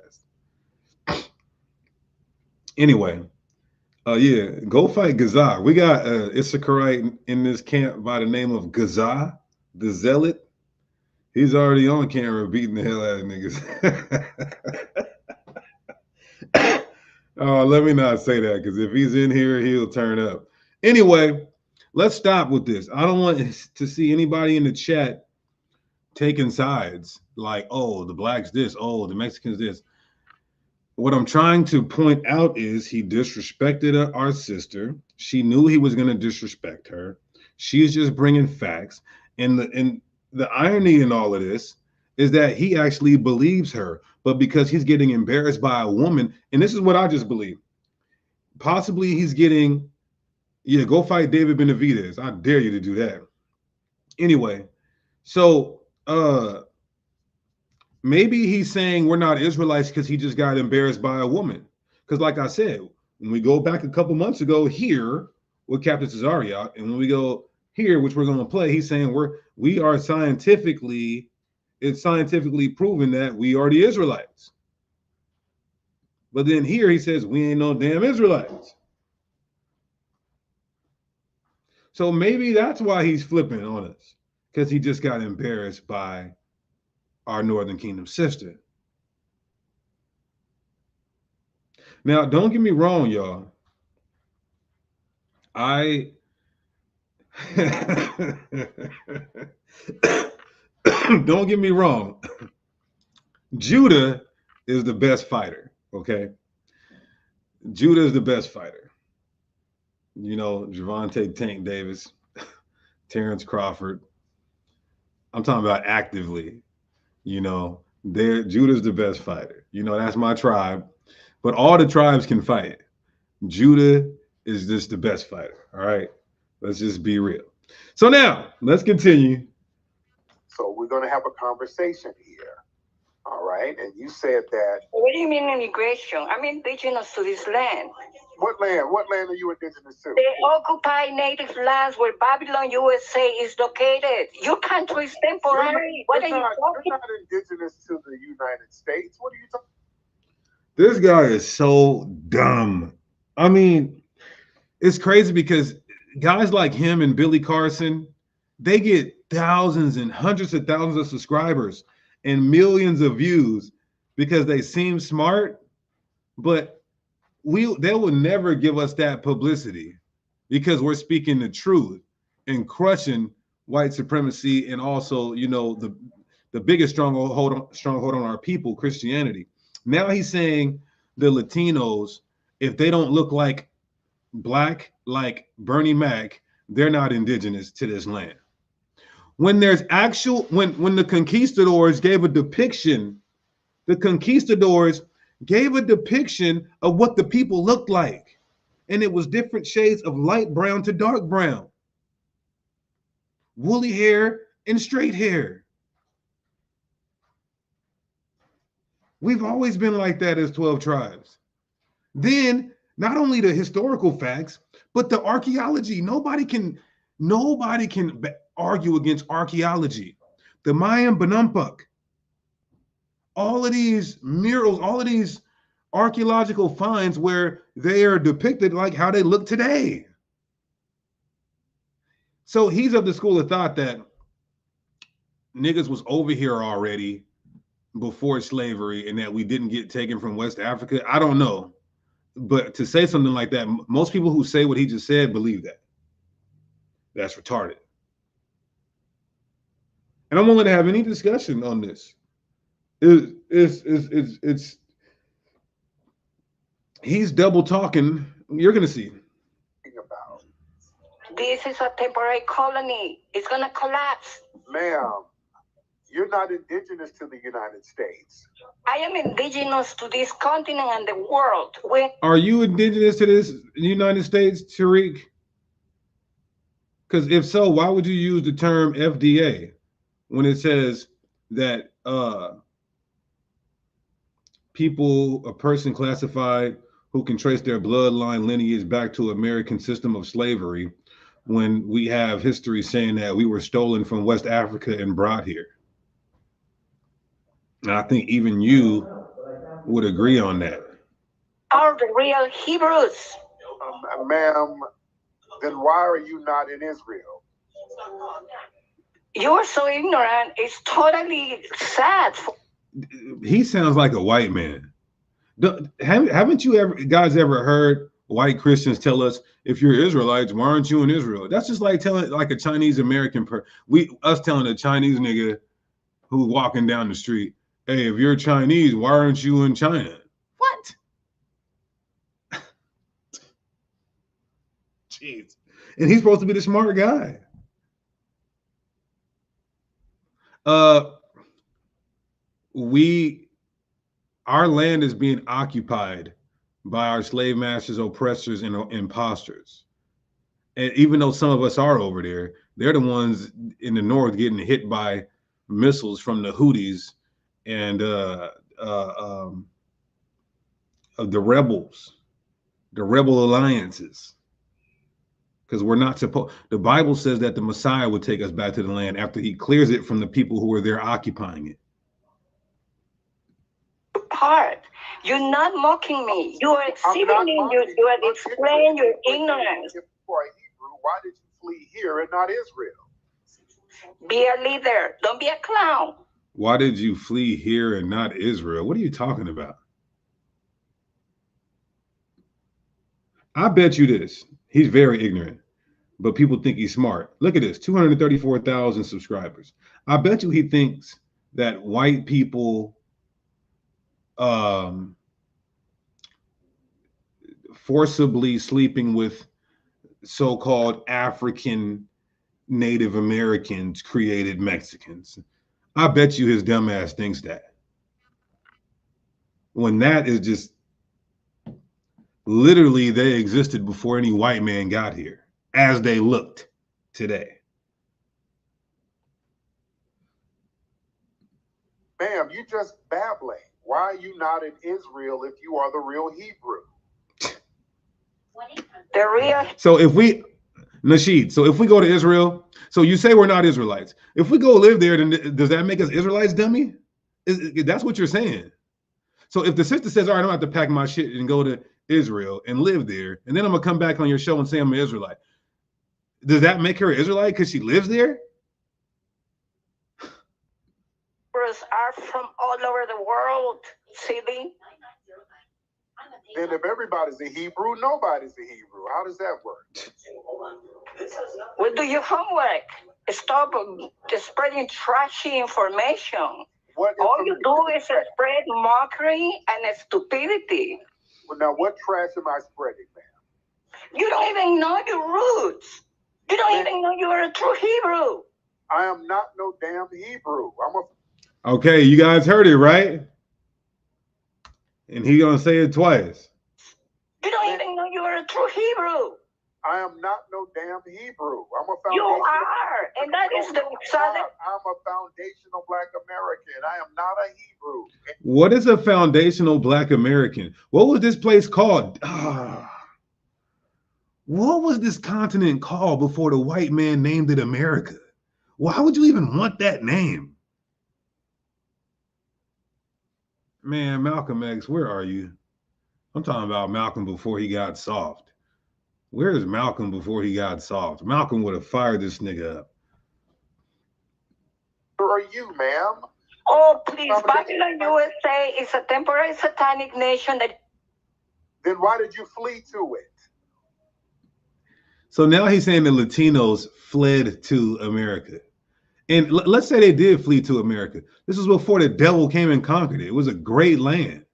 Anyway, yeah, go fight Gaza. We got Issacharite in this camp by the name of Gaza, the Zealot. He's already on camera beating the hell out of niggas. Oh, let me not say that, because if he's in here, he'll turn up. Anyway, let's stop with this. I don't want to see anybody in the chat taking sides, like, oh, the blacks this, oh, the Mexicans this. What I'm trying to point out is he disrespected our sister. She knew he was going to disrespect her. She's just bringing facts. And the irony in all of this is that he actually believes her, but because he's getting embarrassed by a woman, and this is what I just believe, possibly he's getting, yeah, go fight David Benavidez. I dare you to do that. Anyway, so maybe he's saying we're not Israelites because he just got embarrassed by a woman. Because like I said, when we go back a couple months ago here with Captain Cesario, and when we go here, which we're going to play, he's saying we are scientifically, it's scientifically proven that we are the Israelites. But then here he says we ain't no damn Israelites. So maybe that's why he's flipping on us, because he just got embarrassed by our Northern Kingdom sister. Now, don't get me wrong, y'all. Don't get me wrong. Judah is the best fighter, okay? Judah is the best fighter. You know, Gervonta Tank Davis, Terrence Crawford. I'm talking about actively. You know, Judah's the best fighter. You know, that's my tribe. But all the tribes can fight. Judah is just the best fighter. All right. Let's just be real. So now let's continue. So we're going to have a conversation here. All right. And you said that. What do you mean immigration? I'm indigenous to this land. What land? What land are you indigenous to? The occupied native lands where Babylon, USA is located. Your country is temporary. What are you talking? You're not indigenous to the United States. What are you talking? This guy is so dumb. I mean, it's crazy because guys like him and Billy Carson, they get thousands and hundreds of thousands of subscribers and millions of views because they seem smart, but they will never give us that publicity because we're speaking the truth and crushing white supremacy and also, you know, the biggest stronghold on our people, Christianity. Now he's saying the Latinos, if they don't look like black, like Bernie Mac, they're not indigenous to this land. When there's when the conquistadors gave a depiction, of what the people looked like. And it was different shades of light brown to dark brown, woolly hair and straight hair. We've always been like that as 12 tribes. Then not only the historical facts, but the archaeology. Nobody can argue against archaeology. The Mayan Benumpuck, all of these murals, all of these archaeological finds where they are depicted like how they look today. So he's of the school of thought that niggas was over here already before slavery and that we didn't get taken from West Africa. I don't know. But to say something like that, most people who say what he just said believe that. That's retarded. And I'm willing to have any discussion on this. It's he's double talking. You're gonna see. This is a temporary colony. It's gonna collapse. Ma'am, you're not indigenous to the United States. I am indigenous to this continent and the world. Are you indigenous to this United States, Tariq? Because if so, why would you use the term FDA when it says that a person classified who can trace their bloodline lineage back to American system of slavery, when we have history saying that we were stolen from West Africa and brought here? And I think even you would agree on that. Are the real Hebrews? Ma'am, then why are you not in Israel? You are so ignorant. It's totally sad. He sounds like a white man. Haven't you guys ever heard white Christians tell us, if you're Israelites, why aren't you in Israel? That's just like telling like a Chinese American us telling a Chinese nigga who's walking down the street, hey, if you're Chinese, why aren't you in China? What? Jeez. And he's supposed to be the smart guy. Our land is being occupied by our slave masters, oppressors, and imposters. And even though some of us are over there, they're the ones in the north getting hit by missiles from the Houthis and the rebels, the rebel alliances. Because we're not supposed. The Bible says that the Messiah would take us back to the land after he clears it from the people who are there occupying it. Part. You're not mocking me. You are exhibiting, you are displaying your ignorance. If you are Hebrew, why did you flee here and not Israel? Be a leader. Don't be a clown. Why did you flee here and not Israel? What are you talking about? I bet you this. He's very ignorant, but people think he's smart. Look at this, 234,000 subscribers. I bet you he thinks that white people forcibly sleeping with so-called African Native Americans created Mexicans. I bet you his dumb ass thinks that. When that is just literally they existed before any white man got here, as they looked today. Ma'am, you just babbling. Why are you not in Israel if you are the real Hebrew? The real. So if we, Nasheed, so if we go to Israel, so you say we're not Israelites. If we go live there, then does that make us Israelites, dummy? That's what you're saying. So if the sister says, all right, I'm going to have to pack my shit and go to Israel and live there, and then I'm going to come back on your show and say I'm an Israelite, does that make her an Israelite because she lives there? Hebrews are from all over the world, silly. Then if everybody's a Hebrew, nobody's a Hebrew. How does that work? Well, do your homework. Stop spreading trashy information. All you do is spread mockery and stupidity. Well, now what trash am I spreading, ma'am? You don't even know your roots. You don't even know you are a true Hebrew. I am not no damn Hebrew. Okay, you guys heard it, right? And he's gonna say it twice. You don't even know you are a true Hebrew. I am not no damn Hebrew. I'm a foundation. You are, and that is the I'm a foundational Black American. I am not a Hebrew. What is a foundational Black American? What was this place called? What was this continent called before the white man named it America? Why would you even want that name? Man, Malcolm X, where are you? I'm talking about Malcolm before he got soft. Where is Malcolm before he got soft? Malcolm would have fired this nigga up. Who are you, ma'am? Oh, please, Babylon, USA is a temporary satanic nation that... Then why did you flee to it? So now he's saying the Latinos fled to America. And let's say they did flee to America. This was before the devil came and conquered it. It was a great land.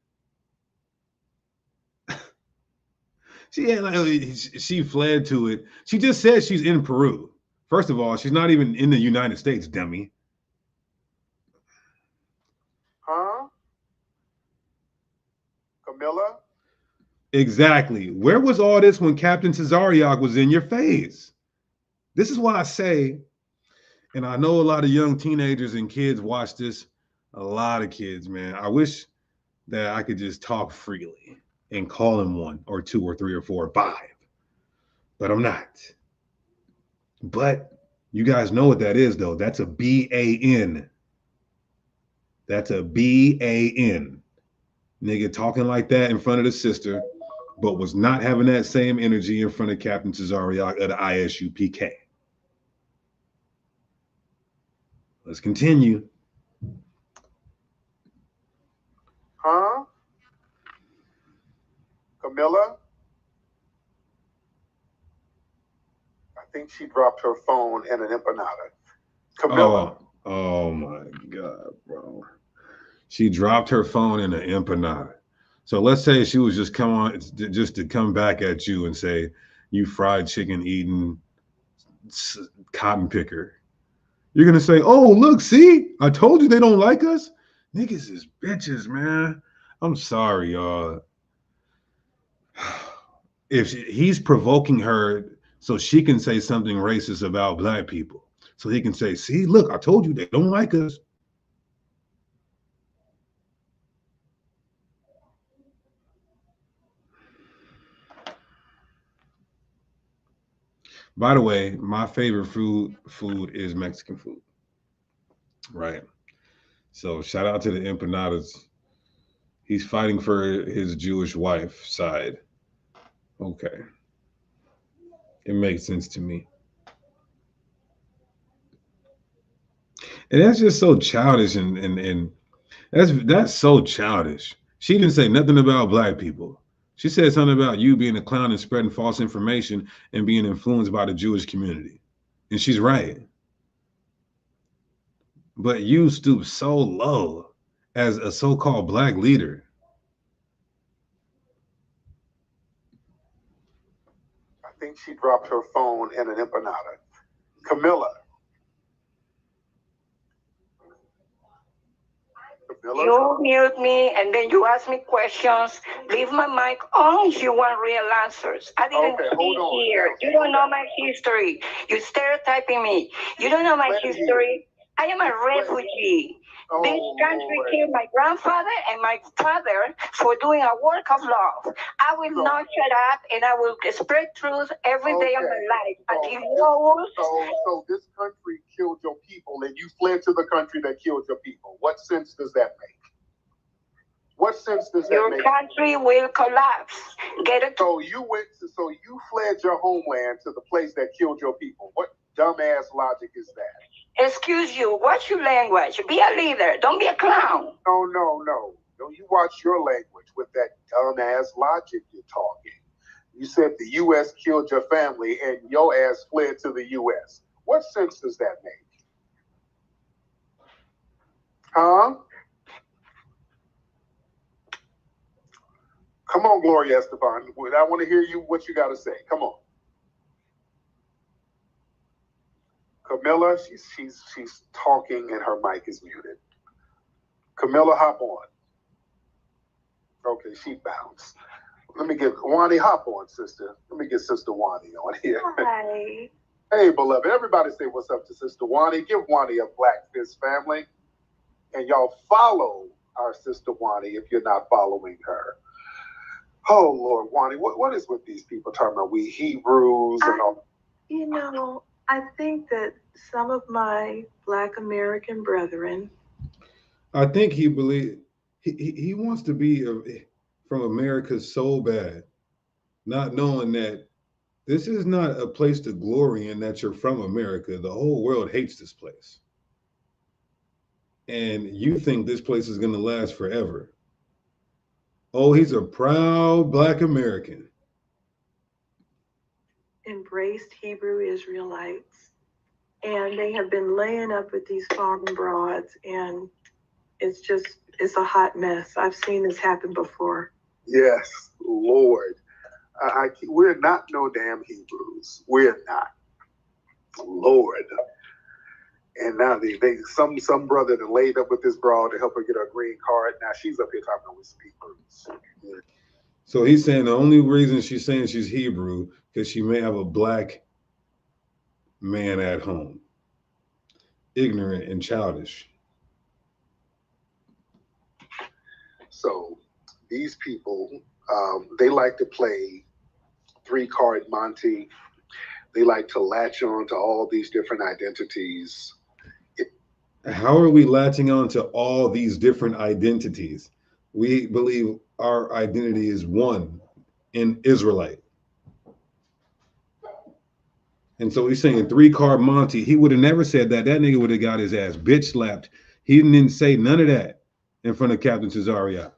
She fled to it. She just said she's in Peru. First of all, she's not even in the United States, dummy. Huh? Camilla? Exactly. Where was all this when Captain Tazariak was in your face? This is why I say, and I know a lot of young teenagers and kids watch this, a lot of kids, man. I wish that I could just talk freely and call him 1 or 2 or 3 or 4 or 5, but I'm not. But you guys know what that is, though. That's a BAN. That's a BAN. Nigga talking like that in front of the sister, but was not having that same energy in front of Captain Tazariak of the ISUPK. Let's continue. Huh? Camilla? I think she dropped her phone in an empanada. Camilla. Oh my God, bro. She dropped her phone in an empanada. So let's say she was just just to come back at you and say, you fried chicken eating cotton picker. You're going to say, oh, look, see, I told you they don't like us. Niggas is bitches, man. I'm sorry, y'all. If he's provoking her so she can say something racist about black people, so he can say, see, look, I told you they don't like us. By the way, my favorite food is Mexican food. Right. So shout out to the empanadas. He's fighting for his Jewish wife side. Okay. It makes sense to me. And that's just so childish and that's so childish. She didn't say nothing about black people. She said something about you being a clown and spreading false information and being influenced by the Jewish community. And she's right. But you stoop so low as a so-called black leader. I think she dropped her phone in an empanada. Camilla. You mute me and then you ask me questions. Leave my mic on if you want real answers. I didn't be here. You don't know my history. You're stereotyping me. You don't know my history. I am a refugee. This country killed my grandfather and my father for doing a work of love. I will not shut up and I will spread truth every day of my life. So this country killed your people and you fled to the country that killed your people. What sense does that make? What sense does that make? Your country will collapse. Get it? So you fled your homeland to the place that killed your people. What dumbass logic is that? Excuse you, watch your language. Be a leader. Don't be a clown. No. Don't you watch your language with that dumbass logic you're talking. You said the U.S. killed your family and your ass fled to the U.S. What sense does that make? Huh? Come on, Gloria Estefan. I want to hear what you got to say. Come on. Camilla, she's talking and her mic is muted. Camilla, hop on. Okay, she bounced. Let me get Wani, hop on, sister. Let me get Sister Wani on here. Hi. Hey, beloved. Everybody say what's up to Sister Wani. Give Wani a Black Fist family. And y'all follow our Sister Wani if you're not following her. Oh, Lord, Wani, what is with these people talking about we Hebrews and all? You know, I think that some of my Black American brethren, I think he believes he wants to be from America so bad, not knowing that this is not a place to glory in that you're from America. The whole world hates this place. And you think this place is going to last forever. Oh, he's a proud Black American. Embraced Hebrew Israelites. And they have been laying up with these foreign broads, and it's a hot mess. I've seen this happen before. Yes, Lord. We're not no damn Hebrews. We're not. Lord. And now some brother that laid up with this broad to help her get her green card. Now she's up here talking with some Hebrews. Yeah. So he's saying the only reason she's saying she's Hebrew because she may have a Black man at home. Ignorant and childish. So these people, they like to play 3-card Monty. They like to latch on to all these different identities. How are we latching on to all these different identities? We believe our identity is one in Israelite. And so he's saying 3-card Monty. He would have never said that. That nigga would have got his ass bitch slapped. He didn't say none of that in front of Captain Cesario.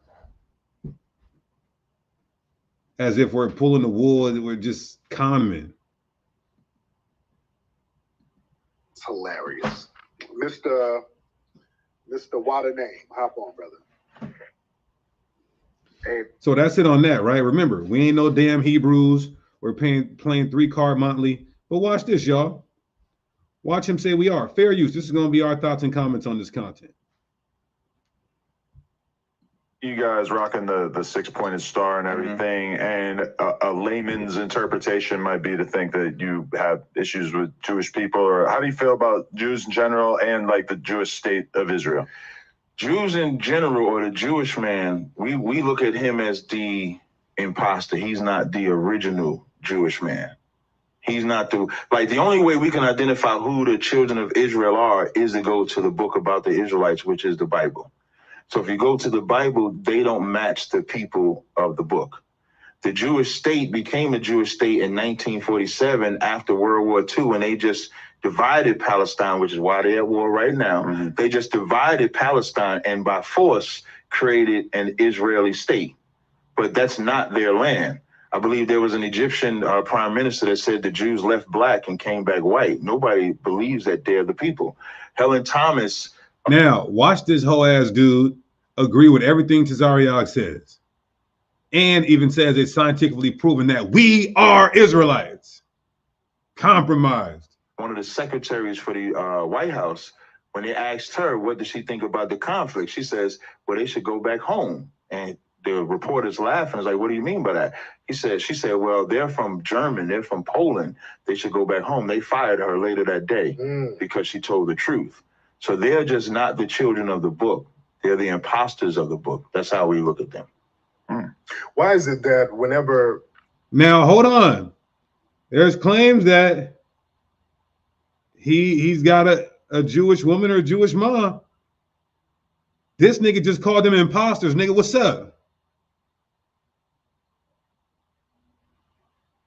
As if we're pulling the wool and we're just con men. It's hilarious. Mr. What a name. Hop on, brother. Hey. So that's it on that, right? Remember, we ain't no damn Hebrews. We're playing 3-card Monty. But watch this, y'all. Watch him say we are. Fair use. This is going to be our thoughts and comments on this content. You guys rocking the 6-pointed star and everything, and a layman's interpretation might be to think that you have issues with Jewish people, or how do you feel about Jews in general and like the Jewish state of Israel? Jews in general, or the Jewish man, we look at him as the imposter. He's not the original Jewish man. He's not the only way we can identify who the children of Israel are is to go to the book about the Israelites, which is the Bible. So if you go to the Bible, they don't match the people of the book. The Jewish state became a Jewish state in 1947 after World War II, and they just divided Palestine, which is why they're at war right now. Mm-hmm. They just divided Palestine and by force created an Israeli state. But that's not their land. I believe there was an Egyptian prime minister that said the Jews left black and came back white. Nobody believes that they're the people. Helen Thomas. Now, watch this whole ass dude agree with everything Cesario says. And even says it's scientifically proven that we are Israelites. Compromised. One of the secretaries for the White House, when they asked her, what does she think about the conflict? She says, well, they should go back home. And the reporter's laughing. It's like, what do you mean by that? She said, well, they're from Germany. They're from Poland. They should go back home. They fired her later that day because she told the truth. So they're just not the children of the book. They're the imposters of the book. That's how we look at them. Why is it that whenever... Now, hold on. There's claims that he's got a Jewish woman or a Jewish mom. This nigga just called them imposters. Nigga, what's up?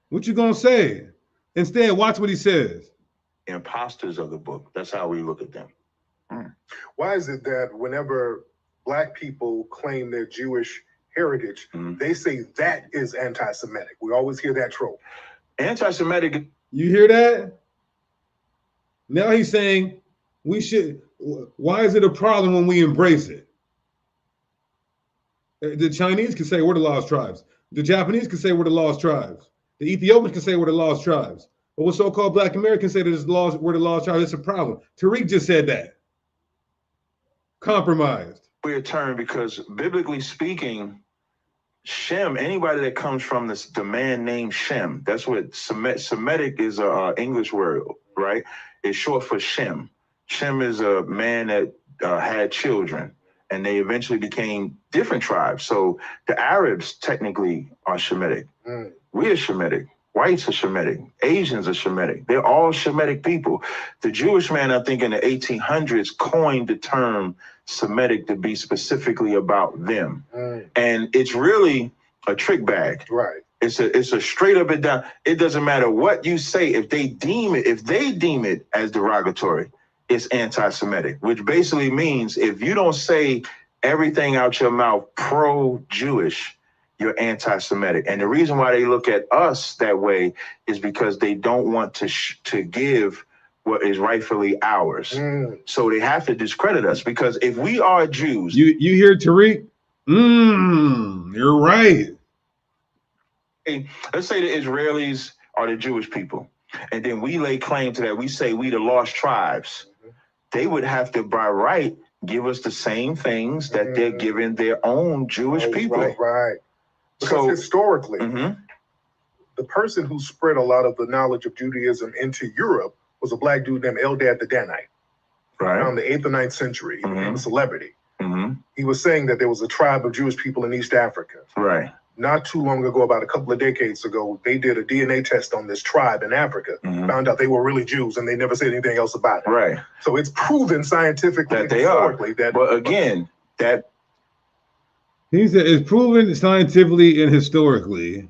What you gonna say? Instead, watch what he says. Imposters of the book. That's how we look at them. Why is it that whenever Black people claim their Jewish heritage, they say that is anti-Semitic? We always hear that trope. Anti-Semitic. You hear that? Now he's saying we should. Why is it a problem when we embrace it? The Chinese can say we're the lost tribes. The Japanese can say we're the lost tribes. The Ethiopians can say we're the lost tribes. But what so-called Black Americans say that we're the lost tribes, it's a problem. Tariq just said that. Compromised. Weird term because biblically speaking, Shem, anybody that comes from the man named Shem, that's what Semitic is a English word, right? It's short for Shem. Shem is a man that had children, and they eventually became different tribes. So the Arabs technically are Shemitic. We are Shemitic. Whites are Shemitic. Asians are Shemitic. They're all Shemitic people. The Jewish man, I think, in the 1800s coined the term Semitic to be specifically about them. And it's really a trick bag. Right. It's a straight up and down. It doesn't matter what you say. If they deem it as derogatory, it's anti-Semitic, which basically means if you don't say everything out your mouth pro-Jewish, you're anti-Semitic. And the reason why they look at us that way is because they don't want to give what is rightfully ours. So they have to discredit us, because if we are Jews. You hear Tariq? You're right. Let's say the Israelis are the Jewish people, and then we lay claim to that. We say we the lost tribes. They would have to, by right, give us the same things that they're giving their own Jewish people. Right. Because historically, the person who spread a lot of the knowledge of Judaism into Europe was a black dude named Eldad the Danite. Right. Around the 8th or 9th century, he became a celebrity. He was saying that there was a tribe of Jewish people in East Africa. Right. Not too long ago, about a couple of decades ago, they did a DNA test on this tribe in Africa, found out they were really Jews, and they never said anything else about it. Right. So it's proven scientifically that they are. But again, that he said it's proven scientifically and historically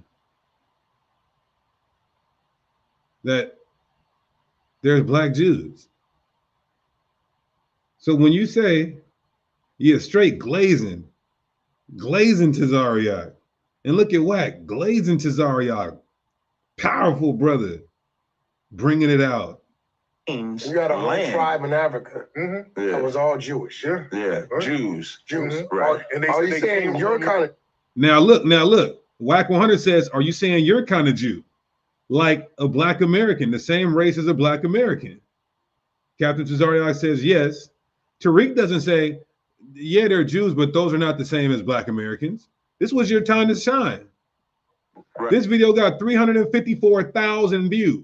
that there's black Jews. So when you say, yeah, straight glazing Tazariak, and look at Wack, glazing Tazariak, powerful brother, bringing it out. You got a whole tribe in Africa that was all Jewish. Jews. Right. And are you saying your kind of? Now look. Wack 100 says, are you saying your kind of Jew? Like a black American, the same race as a black American? Captain Tazariak says yes. Tariq doesn't say, yeah, they're Jews, but those are not the same as black Americans. This was your time to shine. Right. This video got 354,000 views.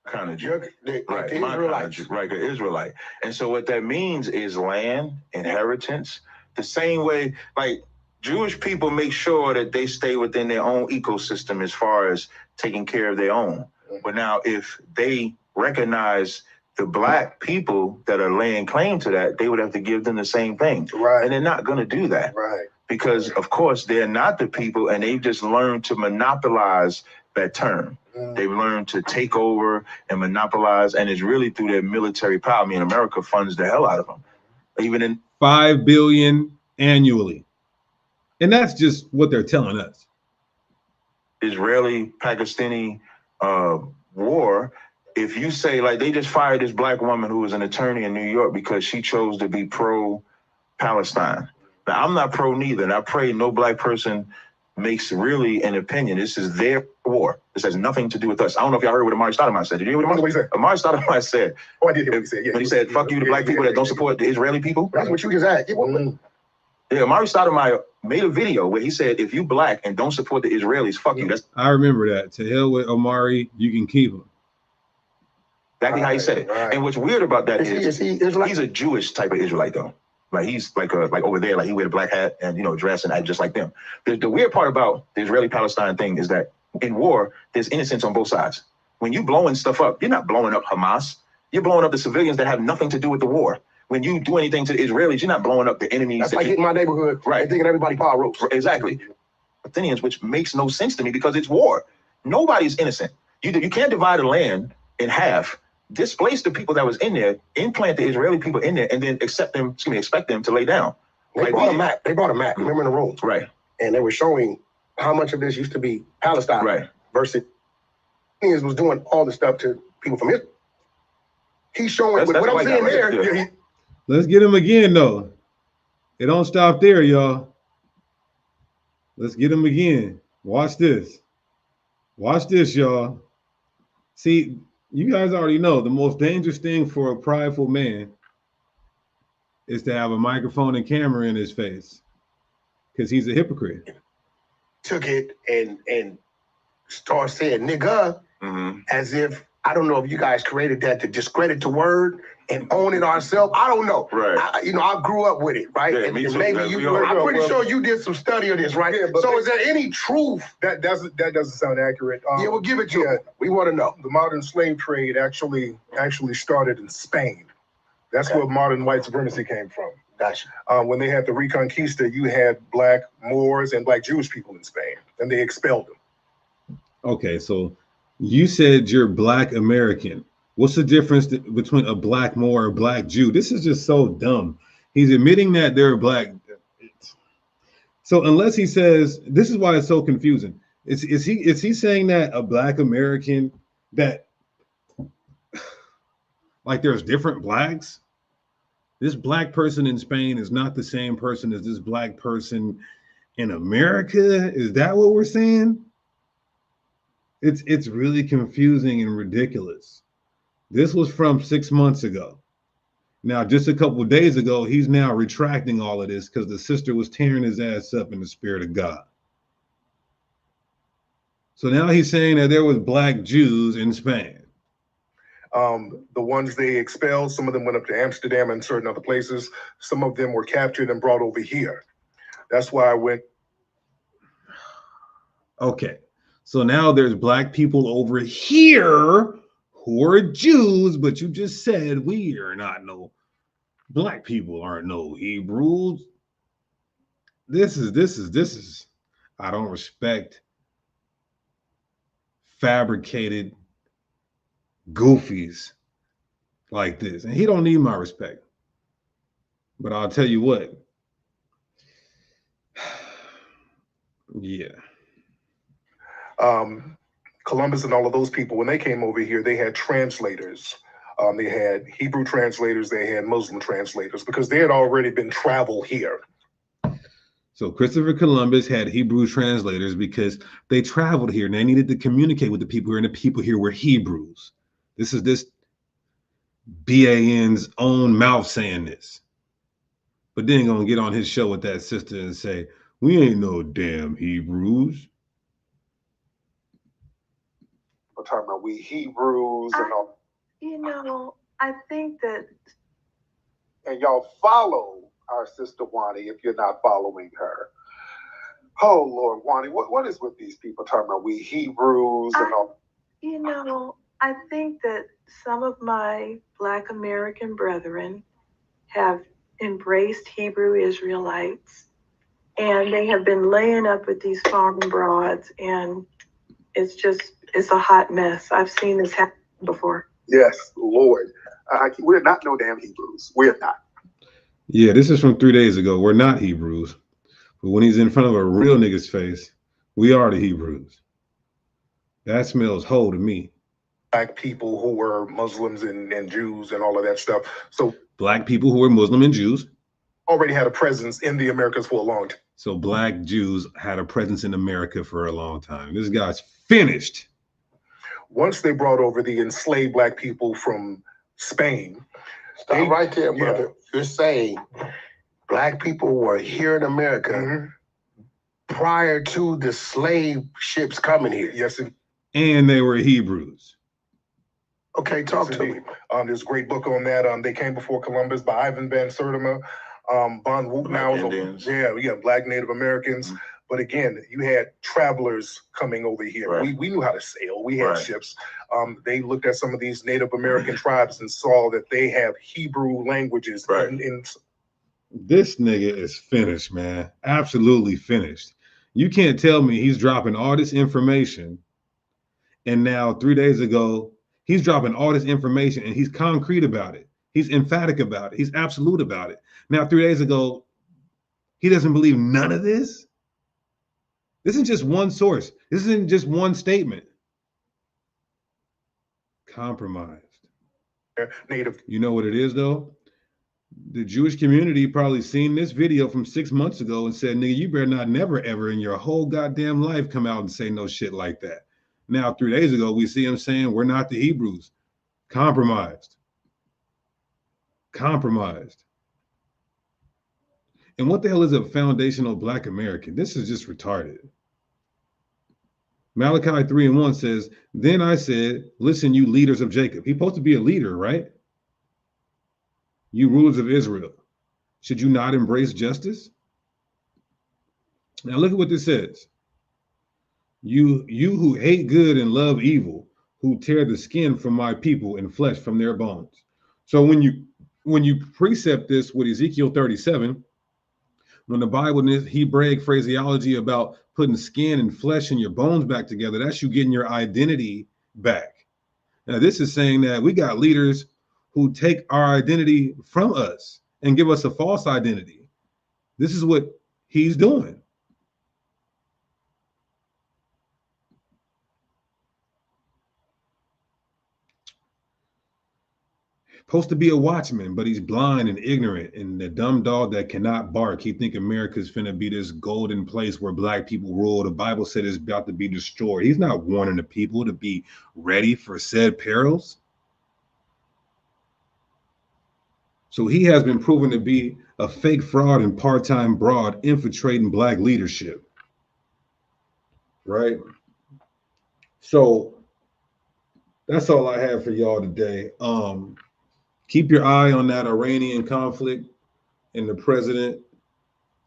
Kind of Jew. Right, my kind of Jew, right, an Israelite. And so what that means is land, inheritance, the same way, like Jewish people make sure that they stay within their own ecosystem as far as taking care of their own. But now if they recognize the black people that are laying claim to that, they would have to give them the same thing. Right. And they're not going to do that. Right. Because, of course, they're not the people, and they've just learned to monopolize that term. They've learned to take over and monopolize, and it's really through their military power. I mean, America funds the hell out of them. Even in $5 billion annually. And that's just what they're telling us. Israeli-Pakistani war, if you say, like, they just fired this black woman who was an attorney in New York because she chose to be pro-Palestine. Now, I'm not pro neither, and I pray no black person makes really an opinion. This is their war. This has nothing to do with us. I don't know if y'all heard what Amari Stoudemire said. Did you hear what Amari said? Amari Stoudemire said. Oh, I did hear what he said. Yeah, but he said, fuck you, the black people that don't support the Israeli people. That's what you just asked. Yeah, Amari Stoudemire made a video where he said, if you black and don't support the Israelis, fuck you. That's I remember that. To hell with Amari, you can keep him. Exactly how he said it. Right. And what's weird about that is he's a Jewish type of Israelite, though. Like he's like over there, like he wear the black hat and dress and act just like them. The weird part about the Israeli-Palestine thing is that in war, there's innocence on both sides. When you blowing stuff up, you're not blowing up Hamas. You're blowing up the civilians that have nothing to do with the war. When you do anything to the Israelis, you're not blowing up the enemies. That's like hitting my neighborhood, right? And thinking everybody power ropes. Exactly. Palestinians, which makes no sense to me because it's war. Nobody's innocent. You can't divide a land in half, displace the people that was in there, implant the Israeli people in there, and then expect them to lay down. They brought a map. They brought a map. Remember in the room, right? And they were showing how much of this used to be Palestine, right? Versus Palestinians was doing all the stuff to people from Israel. He's showing what I'm saying there. Let's get him again, though. It don't stop there, y'all. Let's get him again. Watch this. Watch this, y'all. See, you guys already know the most dangerous thing for a prideful man is to have a microphone and camera in his face because he's a hypocrite. Took it and start saying nigga as if I don't know if you guys created that to discredit the word and own it ourselves. I don't know. Right. I grew up with it, right? Yeah, and me too. maybe I'm pretty well, sure you did some study of this, right? Yeah, but so is there any truth? That doesn't sound accurate. Yeah, we'll give it to you. We want to know. The modern slave trade actually started in Spain. That's where modern white supremacy came from. Gotcha. When they had the Reconquista, you had black Moors and black Jewish people in Spain, and they expelled them. Okay, so you said you're Black American. What's the difference between a black Moor or a black Jew? This is just so dumb. He's admitting that they're black. So unless he says, this is why it's so confusing. Is he saying that a black American, that like there's different blacks? This black person in Spain is not the same person as this black person in America? Is that what we're saying? It's really confusing and ridiculous. This was from 6 months ago. Now, just a couple of days ago, he's now retracting all of this because the sister was tearing his ass up in the spirit of God. So now he's saying that there was black Jews in Spain. The ones they expelled, some of them went up to Amsterdam and certain other places. Some of them were captured and brought over here. That's why I went. Okay, so now there's black people over here who are Jews, but you just said we are not no black people, aren't no Hebrews. This is I don't respect fabricated goofies like this, and he don't need my respect. But I'll tell you what, yeah. Columbus and all of those people, when they came over here, they had translators. They had Hebrew translators, they had Muslim translators, because they had already been traveled here. So Christopher Columbus had Hebrew translators because they traveled here and they needed to communicate with the people here, and the people here were Hebrews. This is this BAN's own mouth saying this. But then gonna get on his show with that sister and say, we ain't no damn Hebrews. We're talking about we Hebrews and all. You know, I think that. And y'all follow our sister Wani if you're not following her. Oh Lord, Wani, what is with these people talking about we Hebrews and all? You know, I think that some of my Black American brethren have embraced Hebrew Israelites, and they have been laying up with these foreign broads, and it's a hot mess. I've seen this happen before. Yes, Lord. We're not no damn Hebrews. We're not. Yeah, this is from 3 days ago. We're not Hebrews. But when he's in front of a real nigga's face, we are the Hebrews. That smells whole to me. Black people who were Muslims and Jews and all of that stuff. So black people who were Muslim and Jews already had a presence in the Americas for a long time. So black Jews had a presence in America for a long time. This guy's finished. Once they brought over the enslaved black people from Spain. Stop right there, brother. Yeah. You're saying black people were here in America prior to the slave ships coming here. Yes. And they were Hebrews. Okay, talk to me. There's a great book on that. They Came Before Columbus by Ivan Van Sertima. Von Woutenau. Yeah, black Native Americans. But again, you had travelers coming over here. Right. We knew how to sail. We had ships. They looked at some of these Native American tribes and saw that they have Hebrew languages. This nigga is finished, man. Absolutely finished. You can't tell me he's dropping all this information, and now 3 days ago, he's dropping all this information and he's concrete about it. He's emphatic about it. He's absolute about it. Now, 3 days ago, he doesn't believe none of this. This isn't just one source. This isn't just one statement. Compromised. Native. You know what it is, though? The Jewish community probably seen this video from 6 months ago and said, nigga, you better not never, ever in your whole goddamn life come out and say no shit like that. Now, 3 days ago, we see him saying, we're not the Hebrews. Compromised. Compromised. And what the hell is a foundational black American? This is just retarded. Malachi 3:1 says, then I said, listen, you leaders of Jacob. He's supposed to be a leader, right? You rulers of Israel, should you not embrace justice? Now look at what this says. You who hate good and love evil, who tear the skin from my people and flesh from their bones. So when you precept this with Ezekiel 37, when the Bible in this Hebraic phraseology about putting skin and flesh and your bones back together, that's you getting your identity back. Now, this is saying that we got leaders who take our identity from us and give us a false identity. This is what he's doing. Supposed to be a watchman, but he's blind and ignorant and the dumb dog that cannot bark. He think America's finna be this golden place where black people rule. The Bible said it's about to be destroyed. He's not warning the people to be ready for said perils. So he has been proven to be a fake fraud and part-time broad infiltrating black leadership. Right? So that's all I have for y'all today. Keep your eye on that Iranian conflict and the president,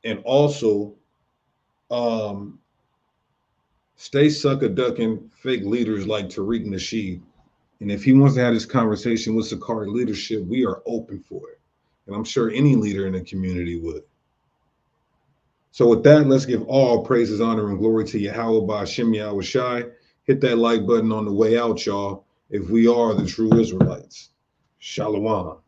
and also stay sucker ducking fake leaders like Tariq Nasheed. And if he wants to have this conversation with Sakari leadership, we are open for it. And I'm sure any leader in the community would. So with that, let's give all praises, honor, and glory to Yahweh by Hashem Yahweh Shai. Hit that like button on the way out, y'all, if we are the true Israelites. Shalom.